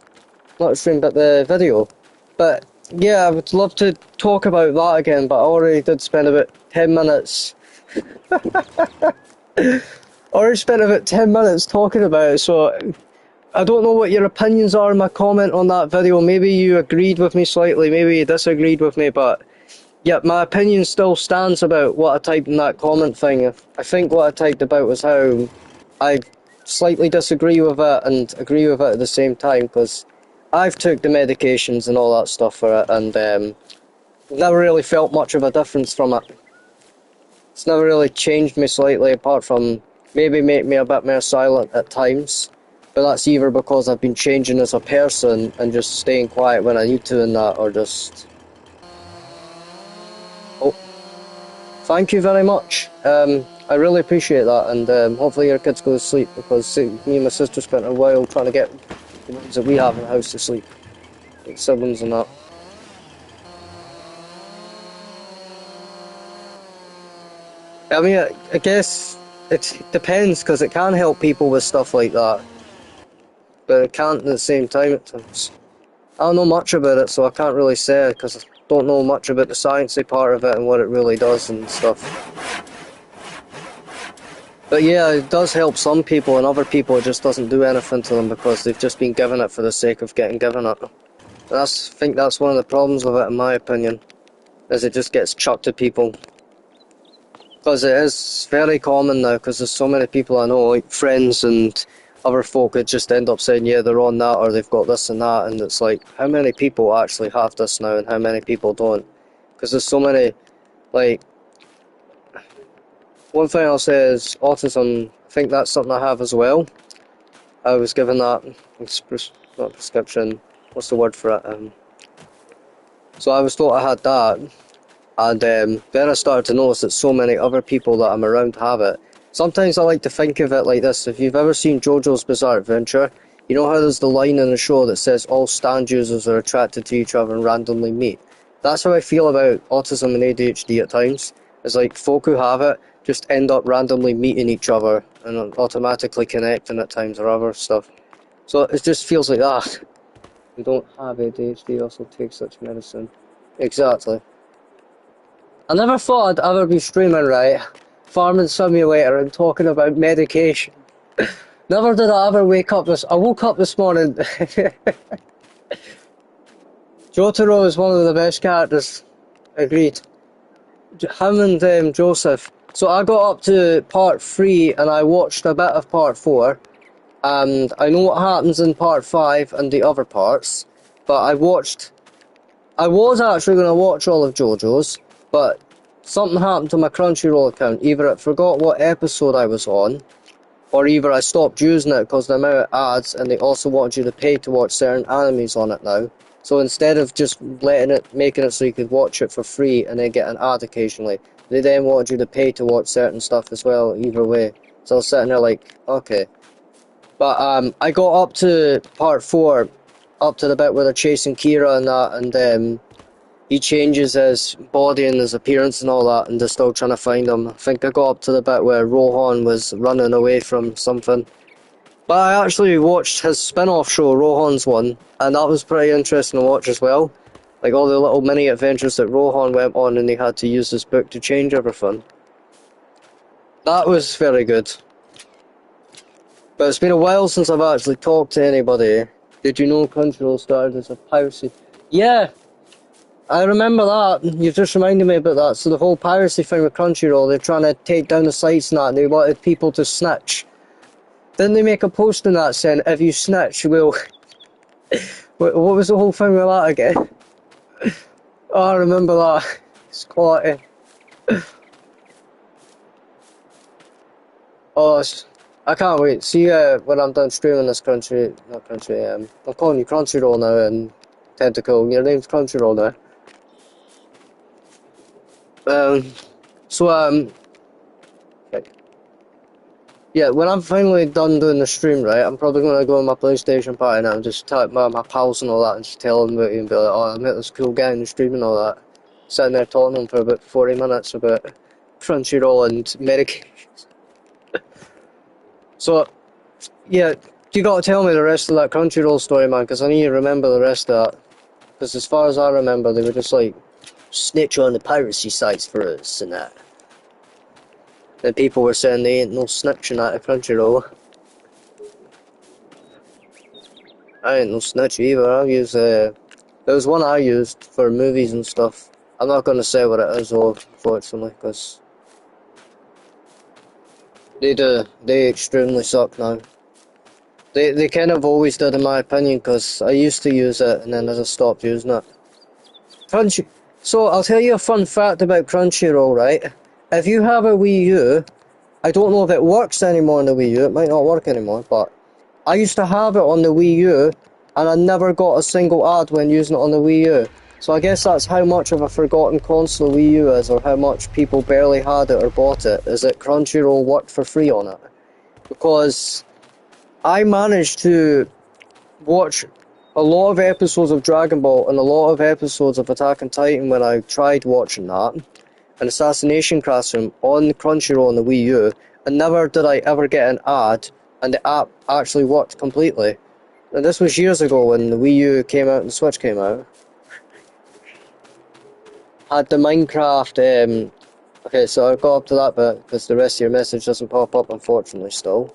Not a stream, but the video. But Yeah, I would love to talk about that again, but I already did spend about 10 minutes. Already spent about 10 minutes talking about it, so I don't know what your opinions are in my comment on that video. Maybe you agreed with me slightly, maybe you disagreed with me, but yeah, my opinion still stands about what I typed in that comment thing. I think what I typed about was how I slightly disagree with it and agree with it at the same time, because I've took the medications and all that stuff for it, and never really felt much of a difference from it. It's never really changed me slightly, apart from maybe make me a bit more silent at times. But that's either because I've been changing as a person and just staying quiet when I need to and that, or just... Oh, thank you very much. I really appreciate that, and hopefully your kids go to sleep, because me and my sister spent a while trying to get the ones that we have in the house to sleep, like siblings and that. I mean, I guess it depends, because it can help people with stuff like that, but it can't at the same time at times. I don't know much about it, so I can't really say it, because I don't know much about the sciencey part of it and what it really does and stuff. But yeah, it does help some people, and other people it just doesn't do anything to them because they've just been given it for the sake of getting given it. And I think that's one of the problems with it, in my opinion, is it just gets chucked to people. Because it is very common now, because there's so many people I know, like friends and other folk, that just end up saying, yeah, they're on that, or they've got this and that, and it's like, how many people actually have this now, and how many people don't? Because there's so many, like, one thing I'll say is autism, I think that's something I have as well. I was given that, not prescription, what's the word for it? So I was told I had that, and then I started to notice that so many other people that I'm around have it. Sometimes I like to think of it like this: if you've ever seen JoJo's Bizarre Adventure, you know how there's the line in the show that says all stand users are attracted to each other and randomly meet? That's how I feel about autism and ADHD at times. It's like folk who have it just end up randomly meeting each other and automatically connecting at times, or other stuff. So it just feels like that. We don't have ADHD, also take such medicine. Exactly. I never thought I'd ever be streaming, right? Farming Simulator and talking about medication. Never did I ever wake up this... I woke up this morning... Jotaro is one of the best characters. Agreed. Him and Joseph. So I got up to part 3 and I watched a bit of part 4. And I know what happens in part 5 and the other parts. But I was actually going to watch all of JoJo's, but something happened to my Crunchyroll account. Either it forgot what episode I was on, or either I stopped using it because the amount of ads, and they also wanted you to pay to watch certain animes on it now. So instead of just making it so you could watch it for free and then get an ad occasionally, they then wanted you to pay to watch certain stuff as well, either way. So I was sitting there like, okay. But I got up to part 4, up to the bit where they're chasing Kira and that, and he changes his body and his appearance and all that, and they're still trying to find him. I think I got up to the bit where Rohan was running away from something. But I actually watched his spin-off show, Rohan's one, and that was pretty interesting to watch as well. Like all the little mini adventures that Rohan went on, and he had to use his book to change everything. That was very good. But it's been a while since I've actually talked to anybody. Did you know Crunchyroll started as a piracy? Yeah, I remember that. You've just reminded me about that. So the whole piracy thing with Crunchyroll, they're trying to take down the sites and that, and they wanted people to snitch. Didn't they make a post in that saying, if you snitch, we'll... What was the whole thing with that again? Oh, I remember that. It's quality. Oh, I can't wait. See, when I'm done streaming this I'm calling you Crunchyroll now, and Tentacle, your name's Crunchyroll now. Um, okay. Yeah, when I'm finally done doing the stream, right, I'm probably going to go on my PlayStation party now and just type my pals and all that and just tell them about you and be like, oh, I met this cool guy in the stream and all that. Sitting there talking to him for about 40 minutes about Crunchyroll and medications. So, yeah, you got to tell me the rest of that Crunchyroll story, man, because I need to remember the rest of that. Because as far as I remember, they were just like snitch on the piracy sites for us and that. And people were saying they ain't no snitching at a Crunchyroll. I ain't no snitch either. I use there was one I used for movies and stuff. I'm not gonna say what it is though, unfortunately, because they extremely suck now. They kind of always did in my opinion, because I used to use it and then I just stopped using it. Crunchy. So I'll tell you a fun fact about Crunchyroll, right? If you have a Wii U, I don't know if it works anymore on the Wii U, it might not work anymore, but I used to have it on the Wii U, and I never got a single ad when using it on the Wii U. So I guess that's how much of a forgotten console Wii U is, or how much people barely had it or bought it, is that Crunchyroll worked for free on it. Because I managed to watch a lot of episodes of Dragon Ball and a lot of episodes of Attack on Titan when I tried watching that, an Assassination Classroom on Crunchyroll on the Wii U, and never did I ever get an ad, and the app actually worked completely. And this was years ago when the Wii U came out and the Switch came out. Had the Minecraft, okay, so I'll go up to that bit, because the rest of your message doesn't pop up, unfortunately, still.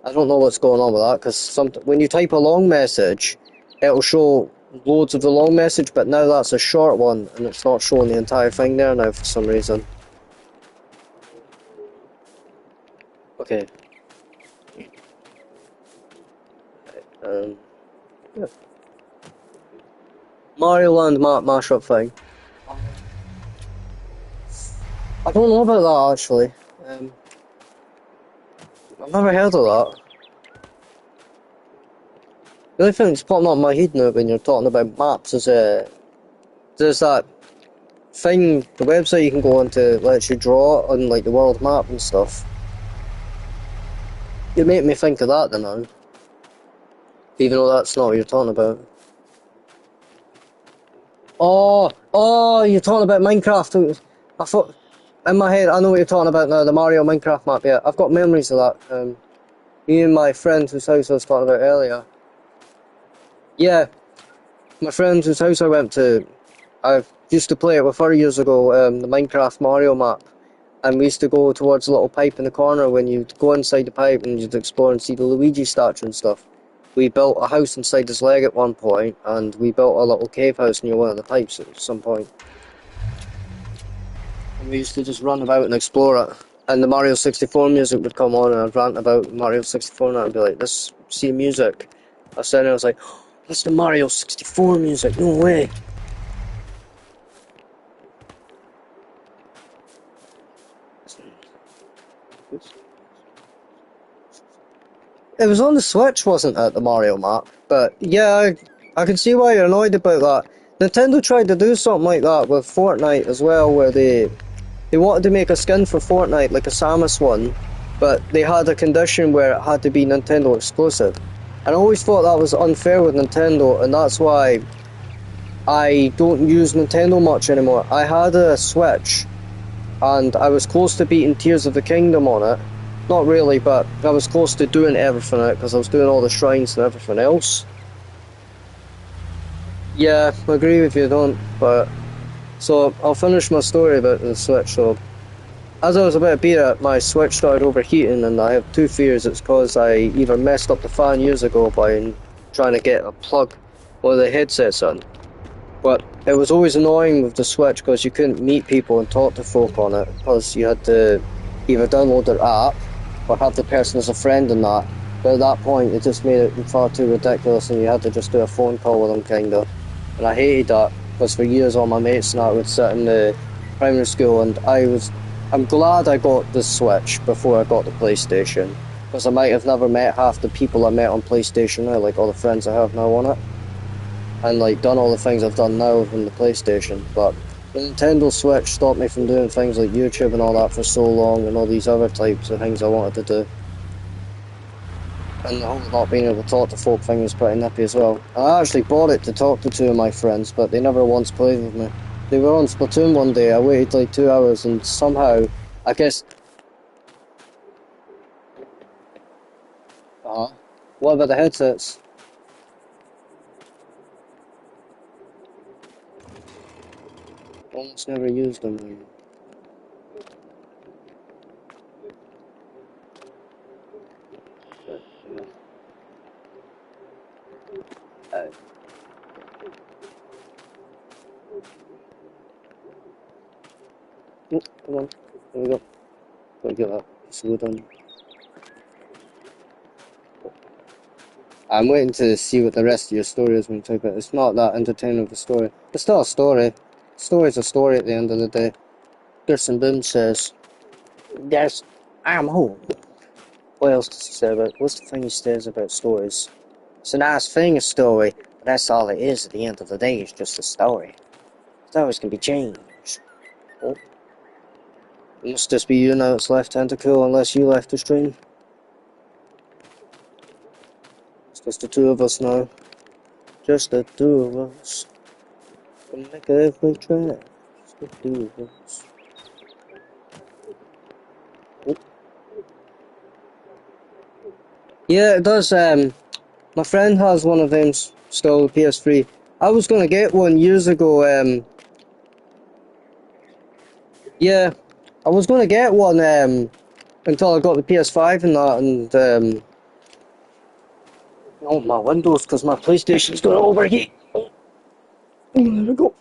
I don't know what's going on with that, because when you type a long message, it'll show loads of the long message, but now that's a short one, and it's not showing the entire thing there now for some reason. Okay. Yeah. Mario Land map mashup thing. I don't know about that, actually. I've never heard of that. The only thing that's popping up in my head now when you're talking about maps is there's that thing, the website you can go on to lets you draw on like the world map and stuff. You make me think of that now, even though that's not what you're talking about. Oh, you're talking about Minecraft. I thought, in my head, I know what you're talking about now, the Mario Minecraft map, yeah. I've got memories of that. Me and my friend whose house I was talking about earlier. Yeah, my friend whose house I went to, I used to play it with her years ago, the Minecraft Mario map. And we used to go towards a little pipe in the corner when you'd go inside the pipe and you'd explore and see the Luigi statue and stuff. We built a house inside his leg at one point, and we built a little cave house near one of the pipes at some point. And we used to just run about and explore it. And the Mario 64 music would come on, and I'd rant about Mario 64, and I'd be like, "This, see music." I said, and I was like, oh, "That's the Mario 64 music, no way." It was on the Switch, wasn't it, the Mario map? But yeah, I can see why you're annoyed about that. Nintendo tried to do something like that with Fortnite as well, where they wanted to make a skin for Fortnite, like a Samus one, but they had a condition where it had to be Nintendo exclusive. And I always thought that was unfair with Nintendo, and that's why I don't use Nintendo much anymore. I had a Switch, and I was close to beating Tears of the Kingdom on it. Not really, but I was close to doing everything on it, because I was doing all the shrines and everything else. Yeah, I agree with you, don't, but... So, I'll finish my story about the Switch. So, as I was about to beat it, my Switch started overheating, and I have two fears. It's because I either messed up the fan years ago by trying to get a plug one of the headsets in. But it was always annoying with the Switch because you couldn't meet people and talk to folk on it, because you had to either download their app or have the person as a friend in that. But at that point, it just made it far too ridiculous, and you had to just do a phone call with them, kinda. And I hated that, because for years all my mates and I would sit in the primary school, and I'm glad I got the Switch before I got the PlayStation, because I might have never met half the people I met on PlayStation now, like all the friends I have now on it, and like done all the things I've done now on the PlayStation. But the Nintendo Switch stopped me from doing things like YouTube and all that for so long, and all these other types of things I wanted to do. And the whole not being able to talk to folk thing was pretty nippy as well. I actually bought it to talk to two of my friends, but they never once played with me. They were on Splatoon one day, I waited like 2 hours, and somehow, I guess... What about the headsets? Almost never used them. But, yeah. Oh, come on. There we go. Gotta get that piece of wood on. I'm waiting to see what the rest of your story is when you type it. It's not that entertaining of a story. It's still a story. Story's a story at the end of the day. Gerson Boom says, "Yes, I'm home." What else does he say about? What's the thing he says about stories? It's a nice thing, a story, but that's all it is at the end of the day. It's just a story. Stories can be changed. Oh, it must just be you now. It's left tentacle, unless you left the stream. It's just the two of us now. Just the two of us. We'll make it if we try. Just the two of us. Oh. Yeah, it does. My friend has one of them still, PS3. I was gonna get one years ago. Yeah, I was gonna get one. Until I got the PS5 and that, and oh my Windows, because my PlayStation's gonna overheat. Oh, there we go.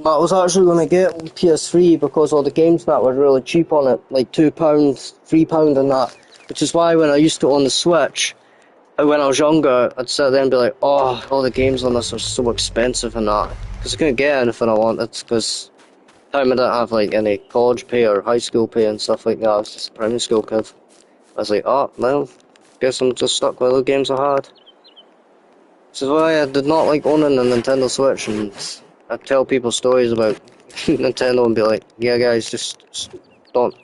But I was actually gonna get PS3 because all the games that were really cheap on it, like £2, £3 and that. Which is why when I used to own the Switch, when I was younger, I'd sit there and be like, oh, all the games on this are so expensive and that. Because I couldn't get anything I wanted, because I didn't have like any college pay or high school pay and stuff like that. I was just a primary school kid. I was like, oh, well, guess I'm just stuck with the games I had. This is why I did not like owning a Nintendo Switch, and I'd tell people stories about Nintendo and be like, yeah guys, just don't.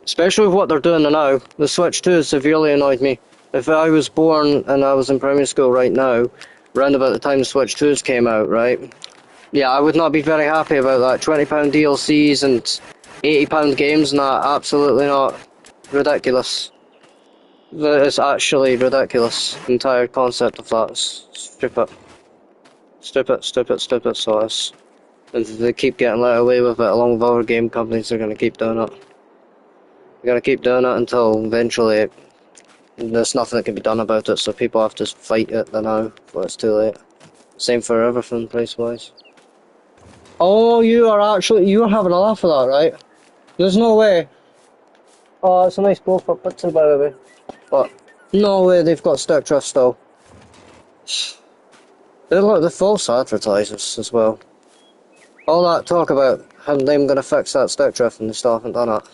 Especially with what they're doing now. The Switch 2 severely annoyed me. If I was born and I was in primary school right now, round about the time the Switch 2s came out, right? Yeah, I would not be very happy about that. £20 DLCs and £80 games and that, absolutely not. Ridiculous. It's actually ridiculous. The entire concept of that is stupid. Stupid, stupid, stupid sauce. And if they keep getting let away with it along with other game companies, they're going to keep doing it. They're going to keep doing it until eventually there's nothing that can be done about it, so people have to fight it now before it's too late. Same for everything, price-wise. Oh, you're having a laugh at that, right? There's no way. Oh, it's a nice profile picture, by the way. But no way they've got stick drift still. They're like the false advertisers as well. All that talk about them gonna fix that stick drift and they still haven't done it.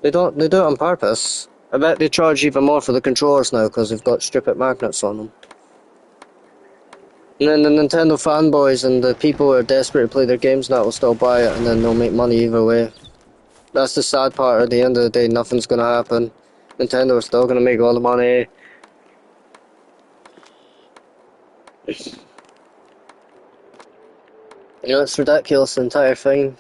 They do it on purpose. I bet they charge even more for the controllers now because they've got stupid magnets on them. And then the Nintendo fanboys and the people who are desperate to play their games now will still buy it, and then they'll make money either way. That's the sad part. At the end of the day, nothing's gonna happen. Nintendo is still gonna make all the money. You know, it's ridiculous, the entire thing.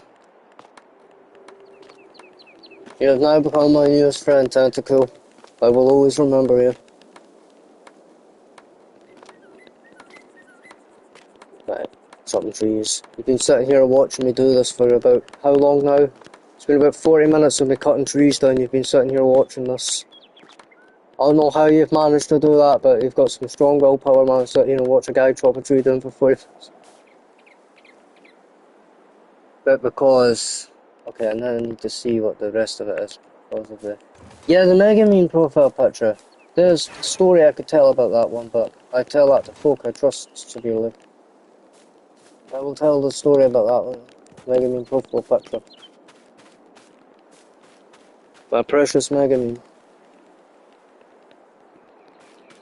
You have now become my newest friend, Tentacle. I will always remember you. Right, chopping trees. You've been sitting here watching me do this for about how long now? It's been about 40 minutes of me cutting trees down. You've been sitting here watching this. I don't know how you've managed to do that, but you've got some strong willpower, man. Sit here and watch a guy chop a tree down for 40 minutes. But because... Okay, and then I need to see what the rest of it is. Possibly. Yeah, the Megamine profile picture. There's a story I could tell about that one, but I tell that to folk I trust severely. I will tell the story about that one. Megamine profile picture. My precious Megamine.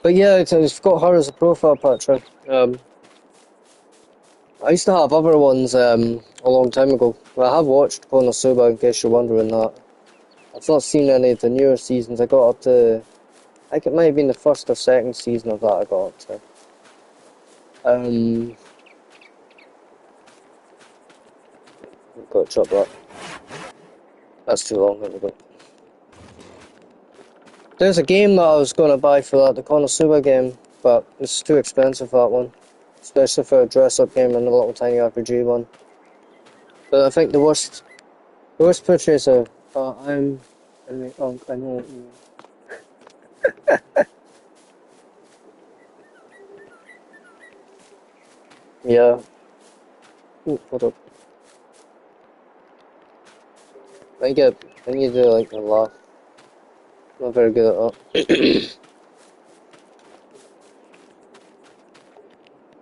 But yeah, it's got her as a profile picture. I used to have other ones a long time ago. I have watched Konosuba, in case you're wondering that. I've not seen any of the newer seasons. I got up to... I think it might have been the first or second season of that I got up to. Got to chop that. That's too long, there we go. There's a game that I was going to buy for that, the Konosuba game, but it's too expensive, that one. especially for a dress-up game and a little tiny RPG one. But I think the worst purchase of I know what you mean. Yeah. Ooh, hold up. I need to like a laugh. Not very good at that.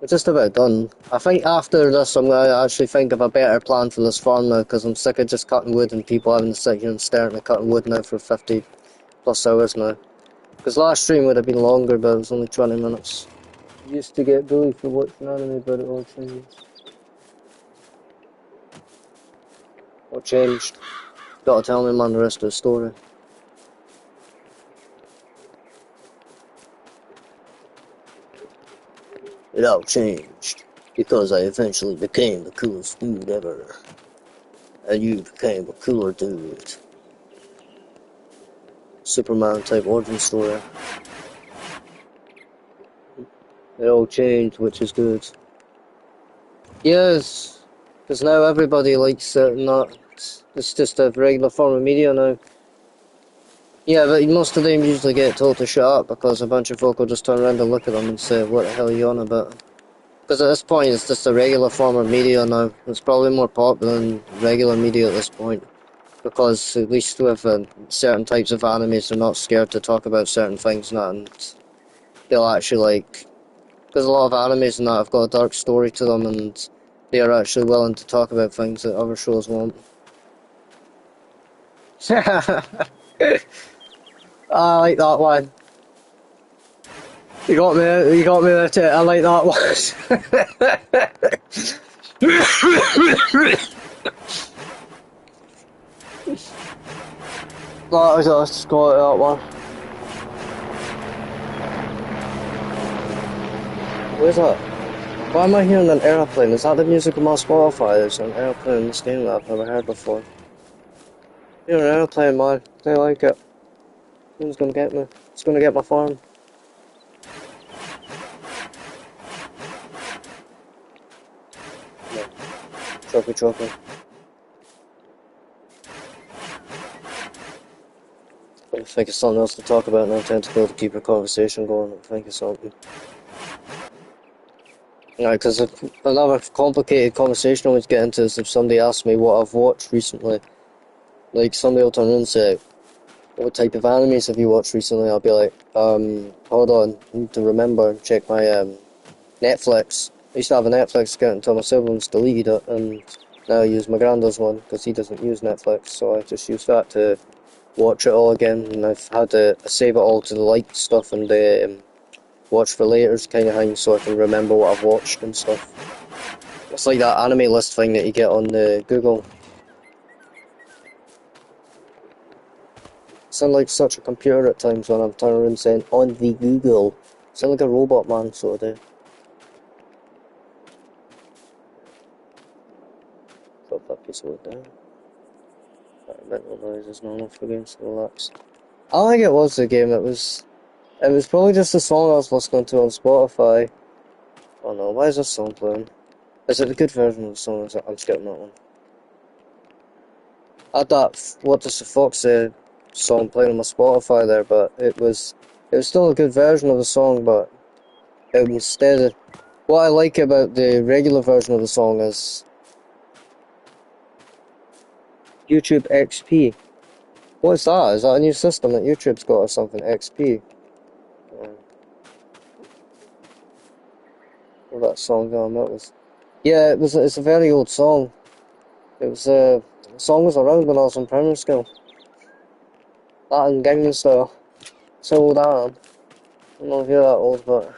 We're just about done. I think after this I'm going to actually think of a better plan for this farm now, because I'm sick of just cutting wood and people having to sit here and stare at me cutting wood now for 50 plus hours now. Because last stream would have been longer, but it was only 20 minutes. I used to get bullied for watching anime, but it all changed. What changed? Gotta tell me, man, the rest of the story. It all changed because I eventually became the coolest dude ever. And you became a cooler dude. Superman type origin story. It all changed, which is good. Yes, because now everybody likes it, not. It's just a regular form of media now. Yeah, but most of them usually get told to shut up because a bunch of folk will just turn around and look at them and say, what the hell are you on about? Because at this point, it's just a regular form of media now. It's probably more popular than regular media at this point. Because at least with certain types of animes, they're not scared to talk about certain things now, and they'll actually like... Because a lot of animes and that have got a dark story to them, and they are actually willing to talk about things that other shows won't. I like that one. You got me there too. I like that one. No, I just got that one. Where's that? Why am I hearing an airplane? Is that the music of my Spotify? There's an airplane in this game that I've never heard before. You're an airplane, man. I like it. Who's gonna get me? It's gonna get my farm. No. Trophy. I think of something else to talk about, and I tend to go to keep a conversation going. I think of something. Yeah, because another complicated conversation I always get into is if somebody asks me what I've watched recently. Like, somebody will turn around and say, what type of animes have you watched recently? I'll be like, hold on, I need to remember and check my Netflix. I used to have a Netflix account until my siblings deleted it, and now I use my granddad's one because he doesn't use Netflix, so I just use that to watch it all again, and I've had to save it all to the liked stuff and watch for later kind of thing, so I can remember what I've watched and stuff. It's like that anime list thing that you get on the Google. I sound like such a computer at times when I'm turning around saying, on the Google. I sound like a robot man, so I do. Drop that piece of wood down. Environmental noise is normal for games to relax. I don't think it was the game, it was probably just a song I was listening to on Spotify. Oh no, why is this song playing? Is it a good version of the song? I'm skipping that one. I had that What Does the Fox Say song playing on my Spotify there, but it was still a good version of the song, but instead of... What I like about the regular version of the song is YouTube XP. What is that? Is that a new system that YouTube's got or something? XP? Where that song gone? That was... Yeah, it's a very old song. It was, the song was around when I was in primary school. That and Gangnam Style. So old I am. I don't know if you're that old, but...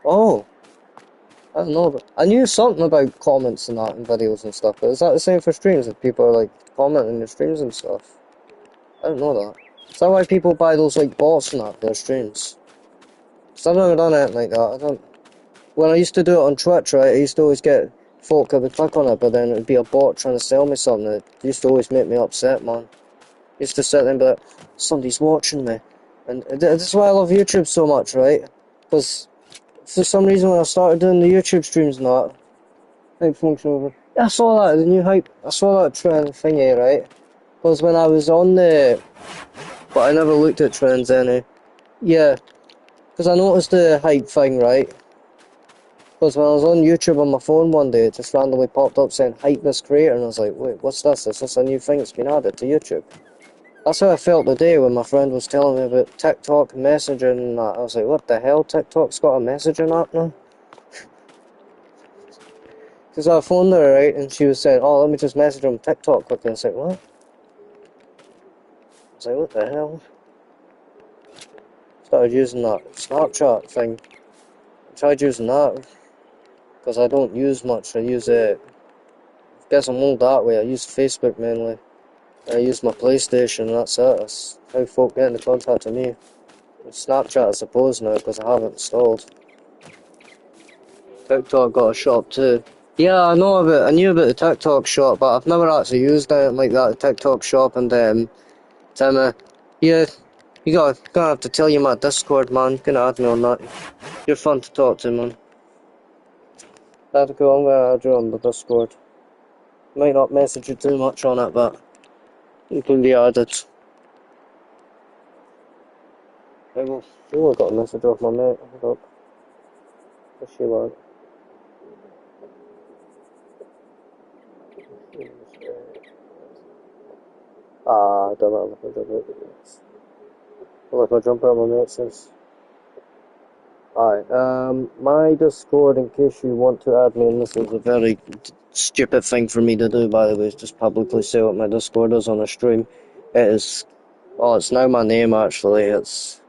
Oh! I don't know, but I knew something about comments and that in videos and stuff, but is that the same for streams? If people are like commenting in their streams and stuff? I don't know that. Is that why people buy those like bots and that for their streams? Because I've never done anything like that. I don't... When I used to do it on Twitch, right, I used to always get folk that would click on it, but then it would be a bot trying to sell me something. It used to always make me upset, man. I used to sit there and be like, somebody's watching me. And this is why I love YouTube so much, right? Because for some reason when I started doing the YouTube streams and that, hype function over. Yeah, I saw that, the new hype. I saw that trend thingy, right? Because when I was on the. But I never looked at trends any. Yeah, because I noticed the hype thing, right? Because when I was on YouTube on my phone one day, it just randomly popped up saying hype this creator, and I was like, wait, what's this? Is this a new thing that's been added to YouTube? That's how I felt today when my friend was telling me about TikTok messaging and that. I was like, what the hell? TikTok's got a messaging app now? Because I phoned her, right, and she was saying, oh, let me just message on TikTok quickly. I was like, what? I was like, what the hell? Started using that Snapchat thing. I tried using that, because I don't use much. I use it. I guess I'm old that way. I use Facebook mainly. I use my PlayStation, and that's it. That's how folk get into contact with me. Snapchat, I suppose, now, because I have it installed. TikTok got a shop too. Yeah, I knew about the TikTok shop, but I've never actually used it like that, the TikTok shop, and Tim, yeah, gonna have to tell you my Discord, man. You're gonna add me on that. You're fun to talk to, man. That's cool, I'm gonna add you on the Discord. Might not message you too much on it, but you can be added. I will. Oh, I got a message off my mate. Hold up. What's she want? I don't know if I jump it. Well, if I jump out my mate says. Alright, my Discord, in case you want to add me, and this is a very stupid thing for me to do, by the way, is just publicly say what my Discord is on a stream. It is. Oh, it's now my name, actually. It's.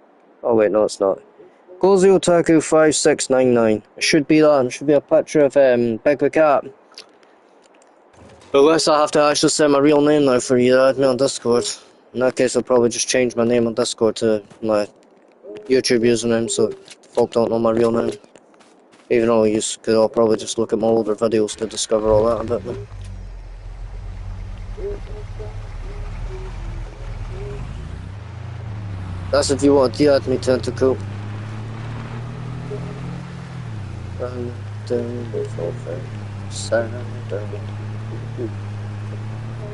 Oh, wait, no, it's not. GoZioTaku5699. It should be that. It should be a picture of Big the Cat. Unless I have to actually say my real name now for you to add me on Discord. In that case, I'll probably just change my name on Discord to my YouTube username so folk don't know my real name. Even though you could all probably just look at my older videos to discover all that about me. That's if you want to add me, Tentacle.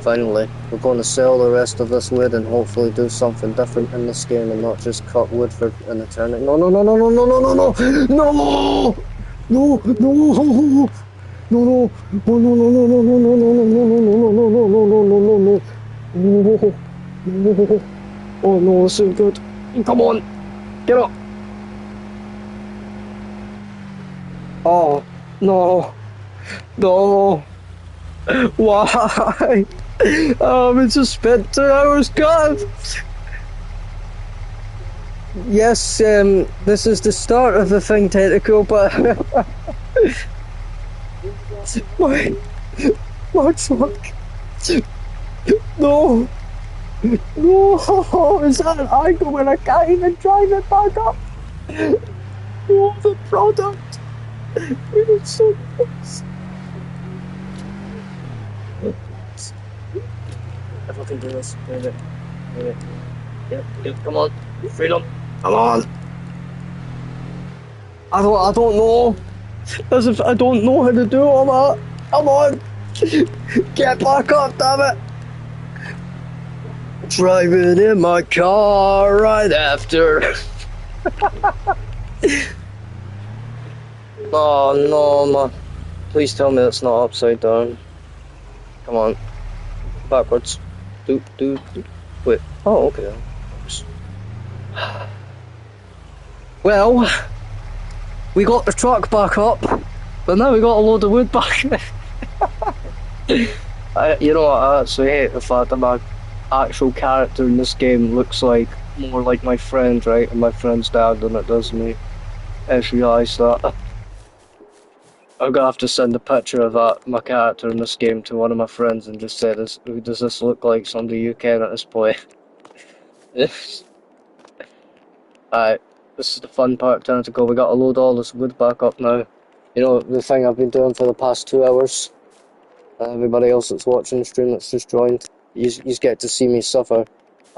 Finally, we're going to sell the rest of this wood and hopefully do something different in this game and not just cut wood for an eternity. No, no, no, no, no, no, no, no, no, no, no, no. No, no, no, no, no, no, no, no, no, no, no, no, no, no, no, no, no, no, no, no. Oh no, this isn't good. Come on, get up. Oh, no, no. Why? It's just spent 2 hours, God. Yes, this is the start of the thing, Tentacle, but my truck. No, no, is that an angle when I can't even drive it back up? Oh, the product. It is so close. If I can do this, move it. Yep, come on, freedom, come on. I don't know. As if I don't know how to do all that. Come on, get back up, damn it. Driving in my car right after. Oh no, man. Please tell me it's not upside down. Come on. Backwards. Do. Wait. Oh, okay. Well, we got the truck back up, but now we got a load of wood back. You know what, I actually hate the fact that my actual character in this game looks like more like my friend, right? And my friend's dad than it does me. I just realised that. I'm gonna have to send a picture of my character in this game to one of my friends and just say, does this look like somebody you can at this point? Alright, this is the fun part, time to go. We gotta load all this wood back up now. You know, the thing I've been doing for the past 2 hours. Everybody else that's watching the stream that's just joined, you get to see me suffer.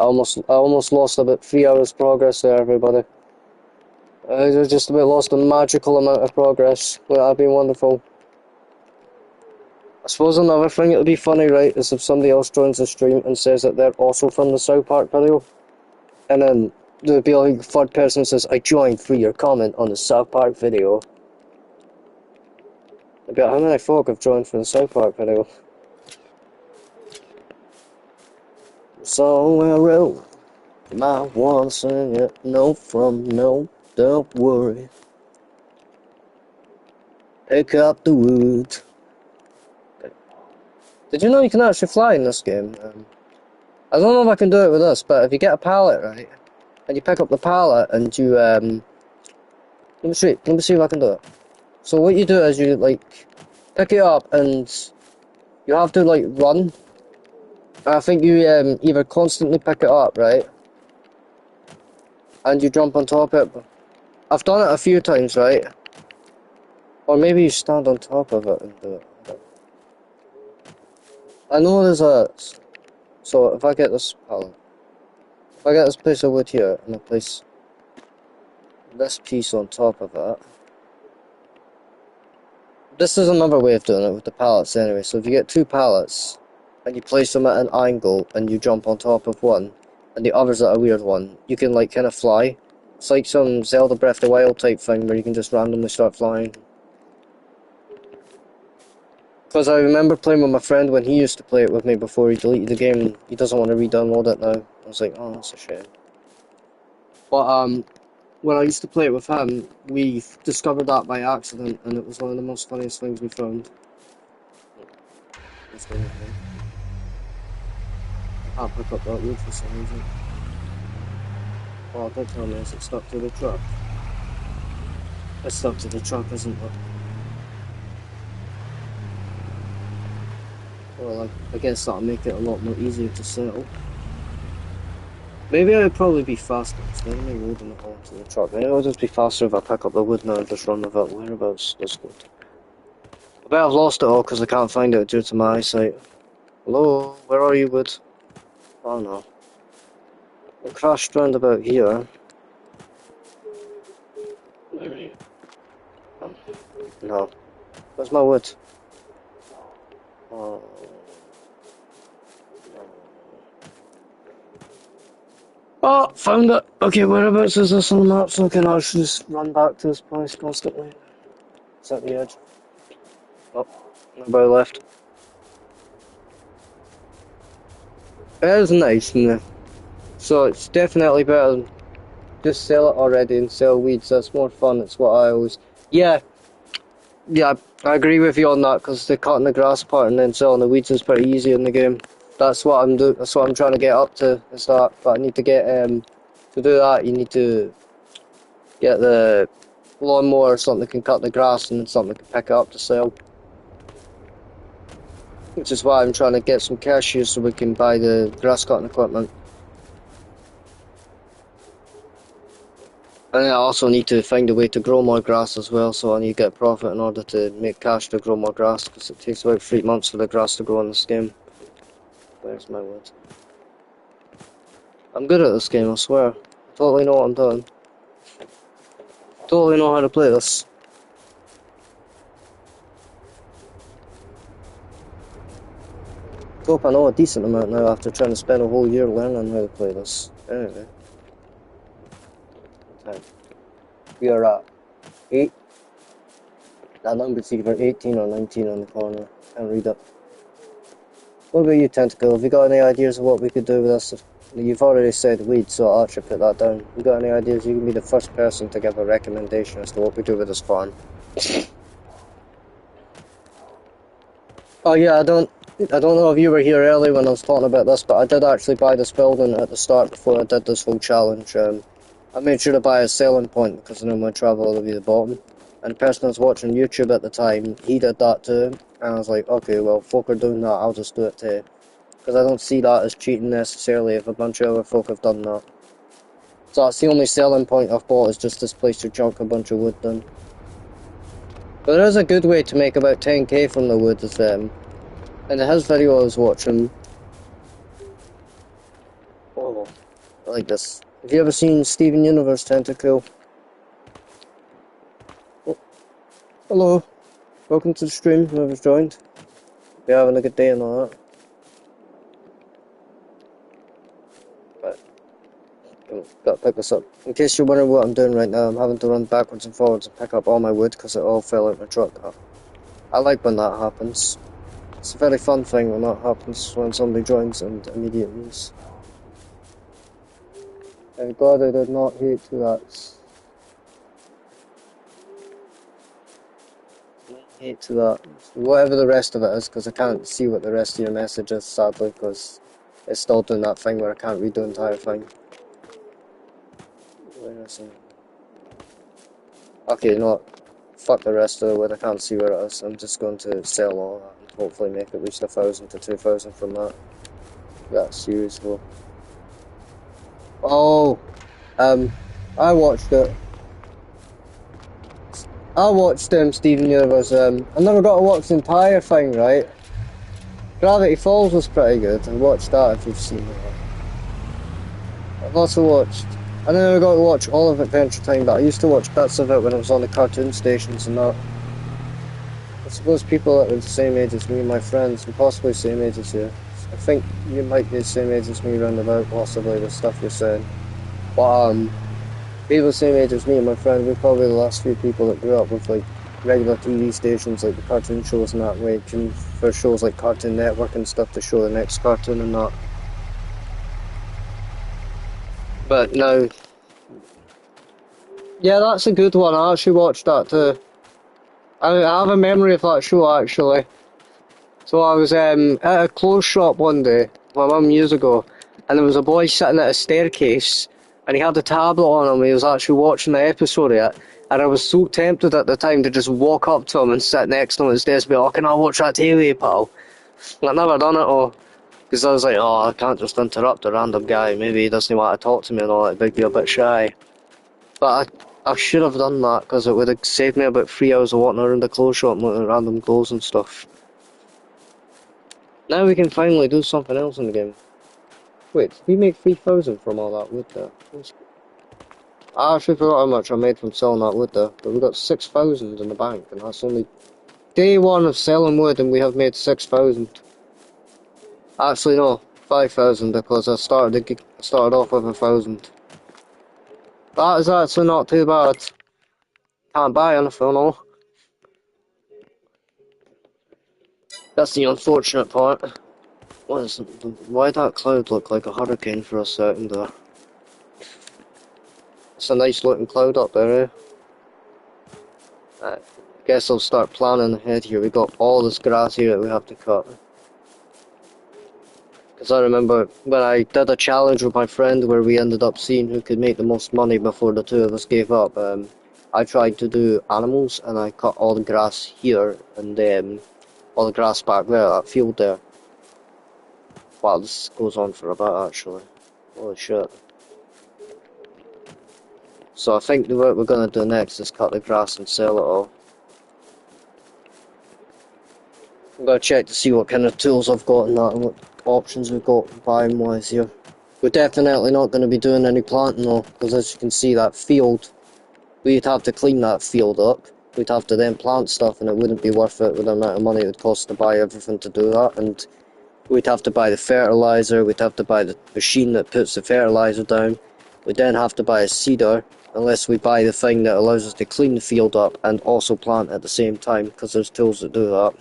I almost lost about 3 hours progress there, everybody. I just about lost a magical amount of progress. Well, that'd be wonderful. I suppose another thing that would be funny, right, is if somebody else joins the stream and says that they're also from the South Park video, and then there'd be like third person says, I joined for your comment on the South Park video. I'd be like, how many folk have joined for the South Park video? Somewhere else, my one sing no from no, don't worry. Pick up the wood. Did you know you can actually fly in this game? I don't know if I can do it with this, but if you get a pallet, right, and you pick up the pallet and you, let me see if I can do it. So what you do is you, like, pick it up and you have to, like, run. I think you, either constantly pick it up, right, and you jump on top of it. I've done it a few times, right, or maybe you stand on top of it and do it. I know there's a, so if I get this pallet, if I get this piece of wood here and I place this piece on top of it. This is another way of doing it with the pallets anyway. So if you get two pallets and you place them at an angle and you jump on top of one and the other's at a weird one, you can like kind of fly. It's like some Zelda Breath of the Wild type thing where you can just randomly start flying. Because I remember playing with my friend when he used to play it with me before he deleted the game and he doesn't want to re-download it now. I was like, oh, that's a shame. But when I used to play it with him, we discovered that by accident, and it was one of the most funniest things we found. I can't pick up that wood for some reason. Oh, don't tell me, is it stuck to the truck? It's stuck to the truck, isn't it? Well, I guess that'll make it a lot more easier to sell. Maybe I would probably be faster instead of me loading it all into the truck. Maybe I'll just be faster if I pick up the wood now and just run with it. Whereabouts is good? I bet I've lost it all because I can't find it due to my eyesight. Hello, where are you, wood? Oh no. I crashed round about here. Where are you? No. Where's my wood? Oh. Oh, found it! Okay, whereabouts is this on the map so I can actually just run back to this place constantly? Is that the edge? Oh, nobody left. It is nice, isn't it? So it's definitely better than just sell it already and sell weeds. That's more fun. It's what I always... Yeah, I agree with you on that because the cutting the grass part and then selling the weeds is pretty easy in the game. That's what I'm doing. That's what I'm trying to get up to. Is that? But I need to get to do that. You need to get the lawnmower, something that can cut the grass, and something that can pick it up to sell. Which is why I'm trying to get some cashews so we can buy the grass cutting equipment. And I also need to find a way to grow more grass as well, so I need to get profit in order to make cash to grow more grass, because it takes about 3 months for the grass to grow in this game. Where's my wood? I'm good at this game, I swear. I totally know what I'm doing. Totally know how to play this. Hope I know a decent amount now after trying to spend a whole year learning how to play this. Anyway. Okay. We are at 8. That number's either 18 or 19 on the corner. Can't read it. What about you, Tentacle? Have you got any ideas of what we could do with this? You've already said weed, so I'll actually put that down. You got any ideas? You can be the first person to give a recommendation as to what we do with this farm. Oh yeah, I don't know if you were here early when I was talking about this, but I did actually buy this building at the start before I did this whole challenge. I made sure to buy a selling point because I know my travel all the way to the bottom. And the person I was watching YouTube at the time, he did that too. And I was like, okay, well, folk are doing that, I'll just do it too. Because I don't see that as cheating necessarily if a bunch of other folk have done that. So that's the only selling point I've bought, is just this place to chunk a bunch of wood down. But there is a good way to make about 10k from the wood, is in his video I was watching. Oh, I like this. Have you ever seen Steven Universe, Tentacle? Hello, welcome to the stream, whoever's joined. You're having a good day and all that. But, gotta pick this up. In case you're wondering what I'm doing right now, I'm having to run backwards and forwards and pick up all my wood because it all fell out my truck. I like when that happens. It's a very fun thing when that happens, when somebody joins and immediate use. I'm glad I did not hate that. Hate to that. Whatever the rest of it is, because I can't see what the rest of your message is, sadly, because it's still doing that thing where I can't read the entire thing. Where is it? Okay, you know what? Fuck the rest of the wood, I can't see where it is. I'm just going to sell all that and hopefully make at least 1,000 to 2,000 from that. That's seriously. Oh, I watched it. I watched Steven Universe. I never got to watch the entire thing, right? Gravity Falls was pretty good. I watched that if you've seen it. I've also watched. I never got to watch all of Adventure Time, but I used to watch bits of it when I was on the cartoon stations and that. I suppose people that were the same age as me and my friends, and possibly the same age as you. I think you might be the same age as me round about, possibly, the stuff you're saying. But, people the same age as me and my friend, we're probably the last few people that grew up with, like, regular TV stations, like the cartoon shows and that, waiting for shows like Cartoon Network and stuff to show the next cartoon and that. But now, yeah, that's a good one. I actually watched that too. I have a memory of that show actually. So I was at a clothes shop one day, with my mum years ago, and there was a boy sitting at a staircase, and he had a tablet on him. He was actually watching the episode of it, and I was so tempted at the time to just walk up to him and sit next to him at his desk and be like, "Oh, can I watch that TV, pal?" I've never done it all, because I was like, "Oh, I can't just interrupt a random guy. Maybe he doesn't want to talk to me and all that. He'd be a bit shy." But I should have done that, because it would have saved me about 3 hours of walking around the clothes shop and looking at random clothes and stuff. Now we can finally do something else in the game. Wait, did we make 3,000 from all that wood there? I actually forgot how much I made from selling that wood there, but we got 6,000 in the bank, and that's only day one of selling wood, and we have made 6,000. Actually, no, 5,000 because I started off with 1,000. That is actually not too bad. Can't buy anything, no. That's the unfortunate part. What is it? Why that cloud look like a hurricane for a second there? It's a nice looking cloud up there, eh? I guess I'll start planning ahead here. We got all this grass here that we have to cut. Because I remember when I did a challenge with my friend where we ended up seeing who could make the most money before the two of us gave up. I tried to do animals and I cut all the grass here and then all the grass back there, that field there. Wow, this goes on for a bit actually. Holy shit. So I think what we're gonna do next is cut the grass and sell it all. I'm gonna check to see what kind of tools I've got and that, and what options we've got buying wise here. We're definitely not going to be doing any planting though, because as you can see that field, we'd have to clean that field up. We'd have to then plant stuff and it wouldn't be worth it with the amount of money it would cost to buy everything to do that. And we'd have to buy the fertilizer, we'd have to buy the machine that puts the fertilizer down. We'd then have to buy a seeder, unless we buy the thing that allows us to clean the field up and also plant at the same time, because there's tools that do that.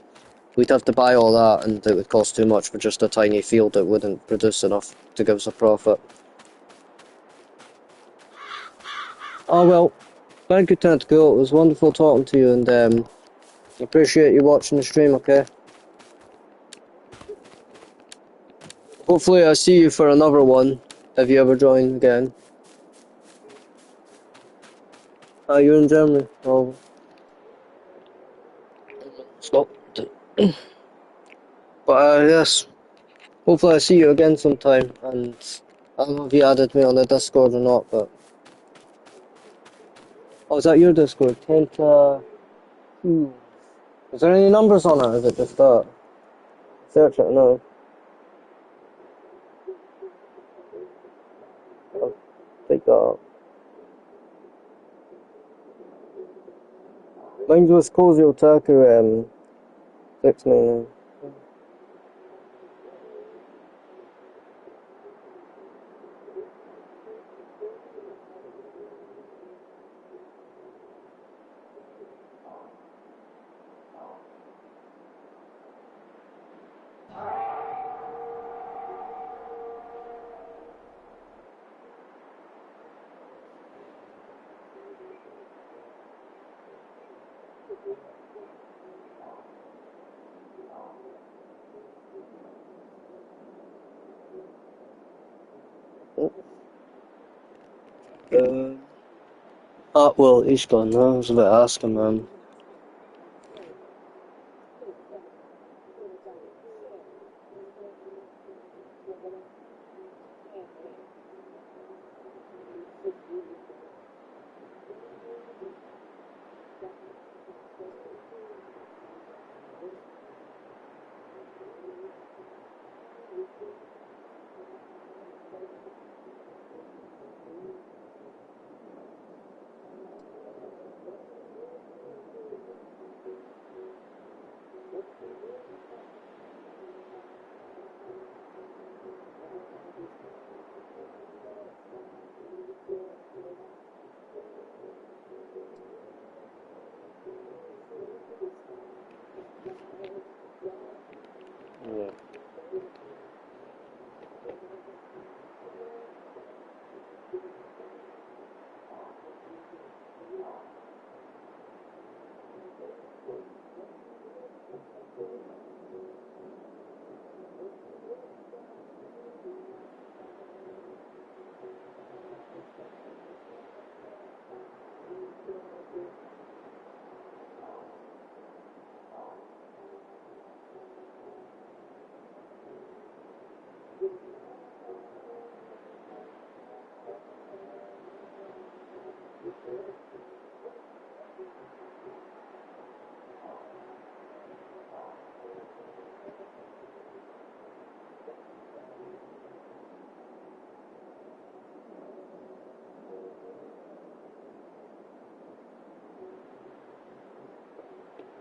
We'd have to buy all that and it would cost too much for just a tiny field that wouldn't produce enough to give us a profit. Oh well, thank you, Tentacle. It was wonderful talking to you, and appreciate you watching the stream, okay? Hopefully I see you for another one, if you ever join again. Oh, you're in Germany? Oh, stop. But yes, hopefully I see you again sometime, and I don't know if you added me on the Discord or not, but... Oh, is that your Discord? Tenta... Is there any numbers on it, or is it just that? Search it now. I'll take that up. Mine was Cozy Otaku 699. Well, he's gone now. I was about to ask him. Yeah.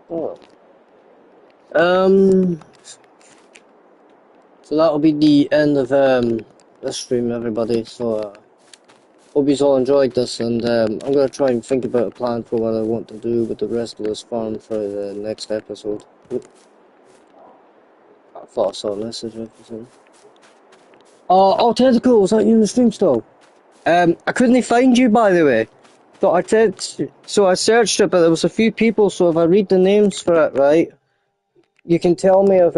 Oh. So that'll be the end of this stream, everybody. So hope you all enjoyed this, and I'm gonna try and think about a plan for what I want to do with the rest of this farm for the next episode. Oop, I thought I saw a message or something. Oh, Tentacle, was that you in the stream still? I couldn't find you, by the way. So I searched it, but there was a few people. So if I read the names for it, right, you can tell me if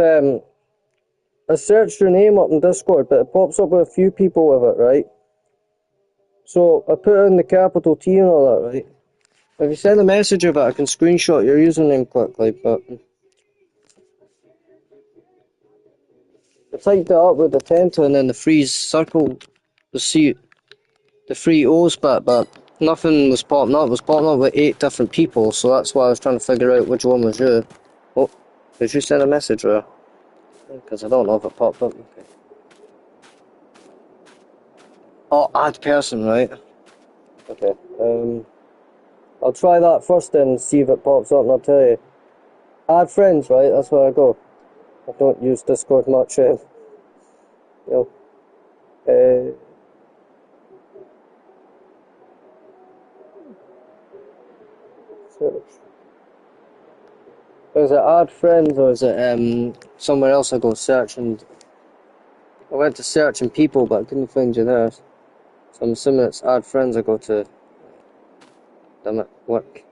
I searched your name up in Discord, but it pops up with a few people with it, right? So I put in the capital T and all that, right? If you send a message of it, I can screenshot your username quickly, but I typed it up with the tenta and then the freeze circle, the three O's bit, but nothing was popping up. It was popping up with 8 different people, so that's why I was trying to figure out which one was you. Oh, did you send a message, or? Because I don't know if it popped up. Okay. Oh, add person, right? Okay. I'll try that first and see if it pops up, and I'll tell you. Add friends, right? That's where I go. I don't use Discord much. You know. Search. Is it add friends or is it somewhere else I go search? And I went to searching people, but I couldn't find you there. So I'm assuming it's add friends I go to. Damn it, work.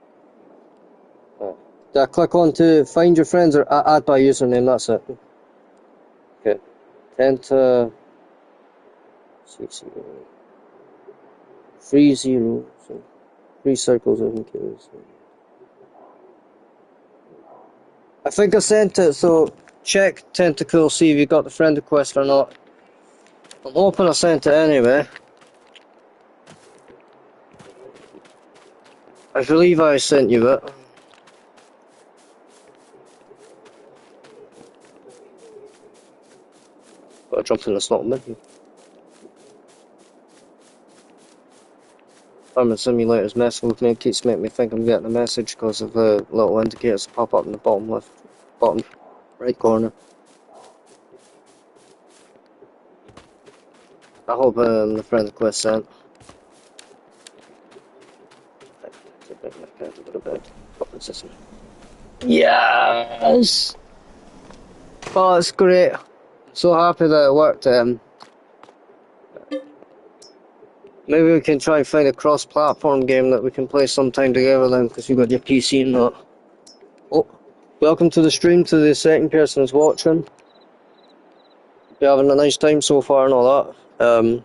Oh. Do I click on to find your friends or add by username? That's it. Okay. Enter 60. 3 0. So 3 circles I think it is. I think I sent it, so check Tentacle, see if you got the friend request or not. I'm hoping I sent it anyway. I believe I sent you it. Gotta jump in the slot menu. Farming Simulator's messing with me. It keeps making me think I'm getting a message because of the little indicators that pop up in the bottom right corner. I hope the friend request sent. Yes! Oh, it's great. So happy that it worked. Maybe we can try and find a cross-platform game that we can play sometime together then, because you got your PC and that. Oh, welcome to the stream to the second person who's watching. Be having a nice time so far and all that.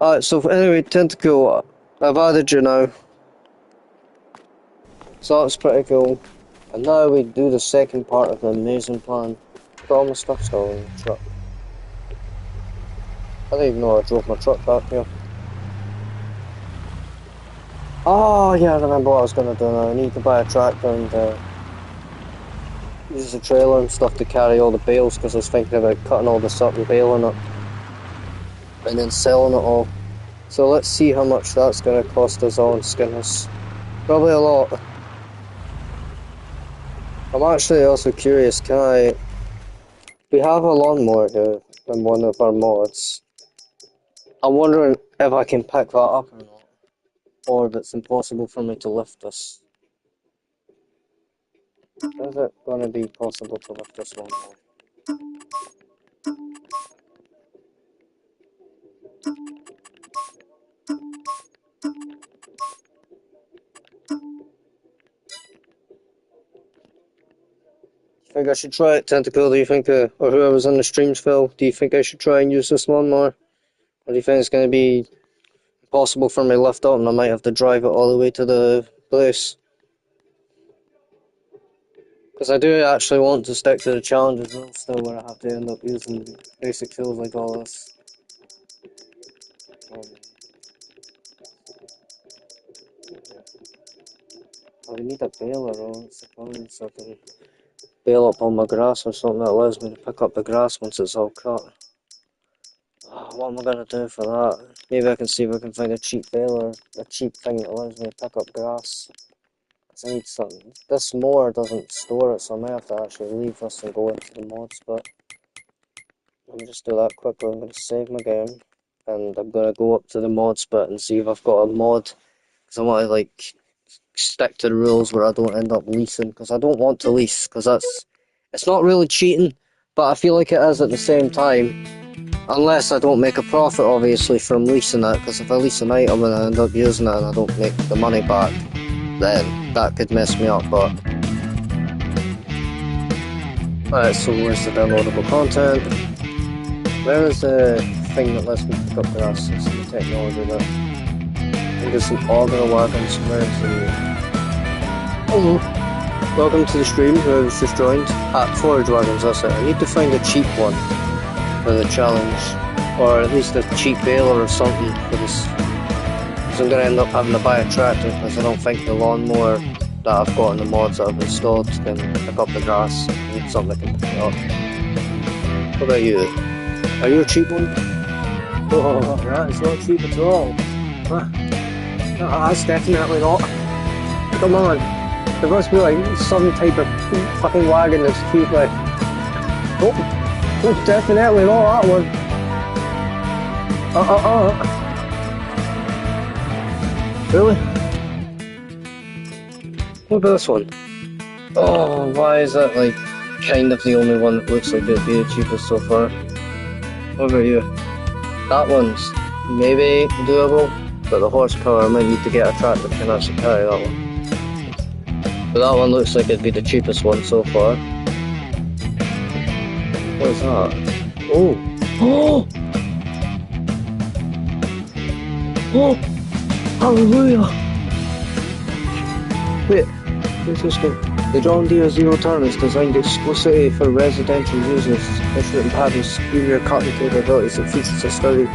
Alright, so anyway, Tentacle, I've added you now. So that's pretty cool. And now we do the second part of the amazing plan. Got all my stuff still in the truck. I didn't even know I drove my truck back here. Oh yeah, I remember what I was going to do now. I need to buy a tractor and use a trailer and stuff to carry all the bales, because I was thinking about cutting all this up and baling it. And then selling it all. So let's see how much that's going to cost us all in Skinners. Probably a lot. I'm actually also curious, we have a lawnmower here in one of our mods. I'm wondering if I can pick that up or not, or if it's impossible for me to lift this. Is it going to be possible to lift this lawnmower? I think I should try it, Tentacle? Do you think, or whoever's in the streams, Phil, do you think I should try and use this lawnmower? Or do you think it's going to be impossible for me to lift up and I might have to drive it all the way to the place? Because I do actually want to stick to the challenge as well, still, where I have to end up using basic tools like all this. I need a baler, or something, so I can bale up all my grass or something that allows me to pick up the grass once it's all cut. Oh, what am I going to do for that? Maybe I can see if I can find a cheap baler, a cheap thing that allows me to pick up grass. Because I need something. This mower doesn't store it, so I might have to actually leave this and go into the mods, but let me just do that quickly. I'm going to save my game, and I'm going to go up to the mods bit and see if I've got a mod, because I want to like stick to the rules where I don't end up leasing, because I don't want to lease, because it's not really cheating, but I feel like it is at the same time, unless I don't make a profit obviously from leasing it, because if I lease an item and I end up using it and I don't make the money back, then that could mess me up. But alright, so where's the downloadable content? Where is the thing that lets me pick up grass? It's the technology that I think it's an auger wagon somewhere. Hello, welcome to the stream, whoever's just joined. Forage wagons, that's it. I need to find a cheap one for the challenge, or at least a cheap baler or something for this, because I'm going to end up having to buy a tractor, because I don't think the lawnmower that I've got in the mods that I've installed can pick up the grass. I need something that can pick it up. What about you? Are you a cheap one? Oh, that's not cheap at all. That's definitely not. Come on. There must be like some type of fucking wagon that's cheap, like. Oh, definitely not that one. Really? What about this one? Oh, why is that like kind of the only one that looks like it'd be the cheapest so far? What about you? That one's maybe doable, but the horsepower, I might need to get a tractor that can actually carry that one. But that one looks like it'd be the cheapest one so far. What is that? Oh! Oh! Oh! Hallelujah! Wait, what's this thing? The John Deere Zero Turn is designed exclusively for residential users, issuing having superior cutting capabilities that features a sturdy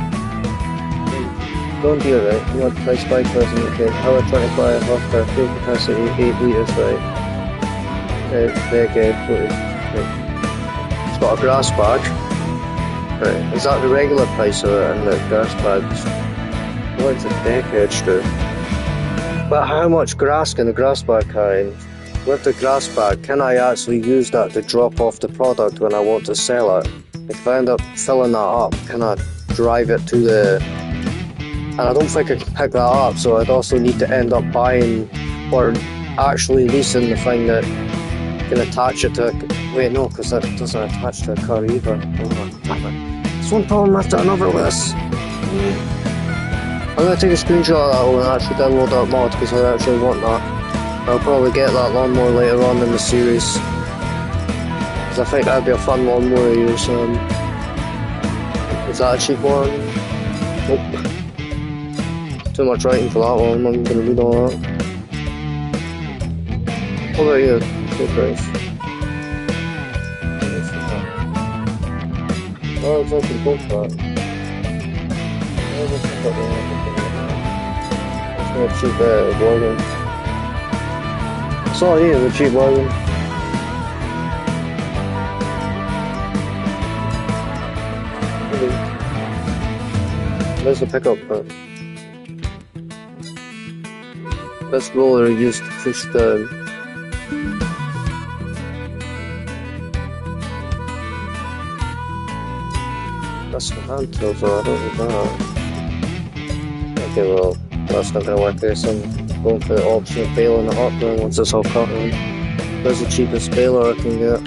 John Deere, right? You want price 5,000, okay. Power 25 horsepower, fuel capacity 8 litres, right? Okay, right. It's got a grass bag. Right, is that the regular price of it and the grass bags? What's a package do? But how much grass can the grass bag carry? With the grass bag, can I actually use that to drop off the product when I want to sell it? If I end up filling that up, can I drive it to the... And I don't think I can pick that up, so I'd also need to end up buying or actually leasing the thing that can attach it to a... Wait, no, because that doesn't attach to a car either. There's one problem after another with this. I'm going to take a screenshot of that one and actually download that mod because I actually want that. I'll probably get that lawnmower later on in the series. Because I think that'd be a fun lawnmower to use. Is that a cheap one? Nope. Too much writing for that one, I'm not going to read all that. What about you? Good price. Oh, it's actually good for that. It's not a cheap wagon. It's all it is, a cheap wagon. There's the pickup, but this roller used to push the... That's the hand tilt, so I don't need that. Okay, well, that's not gonna work there, so I'm going for the option of bailing it up then once it's all cut in. There's the cheapest bailer I can get.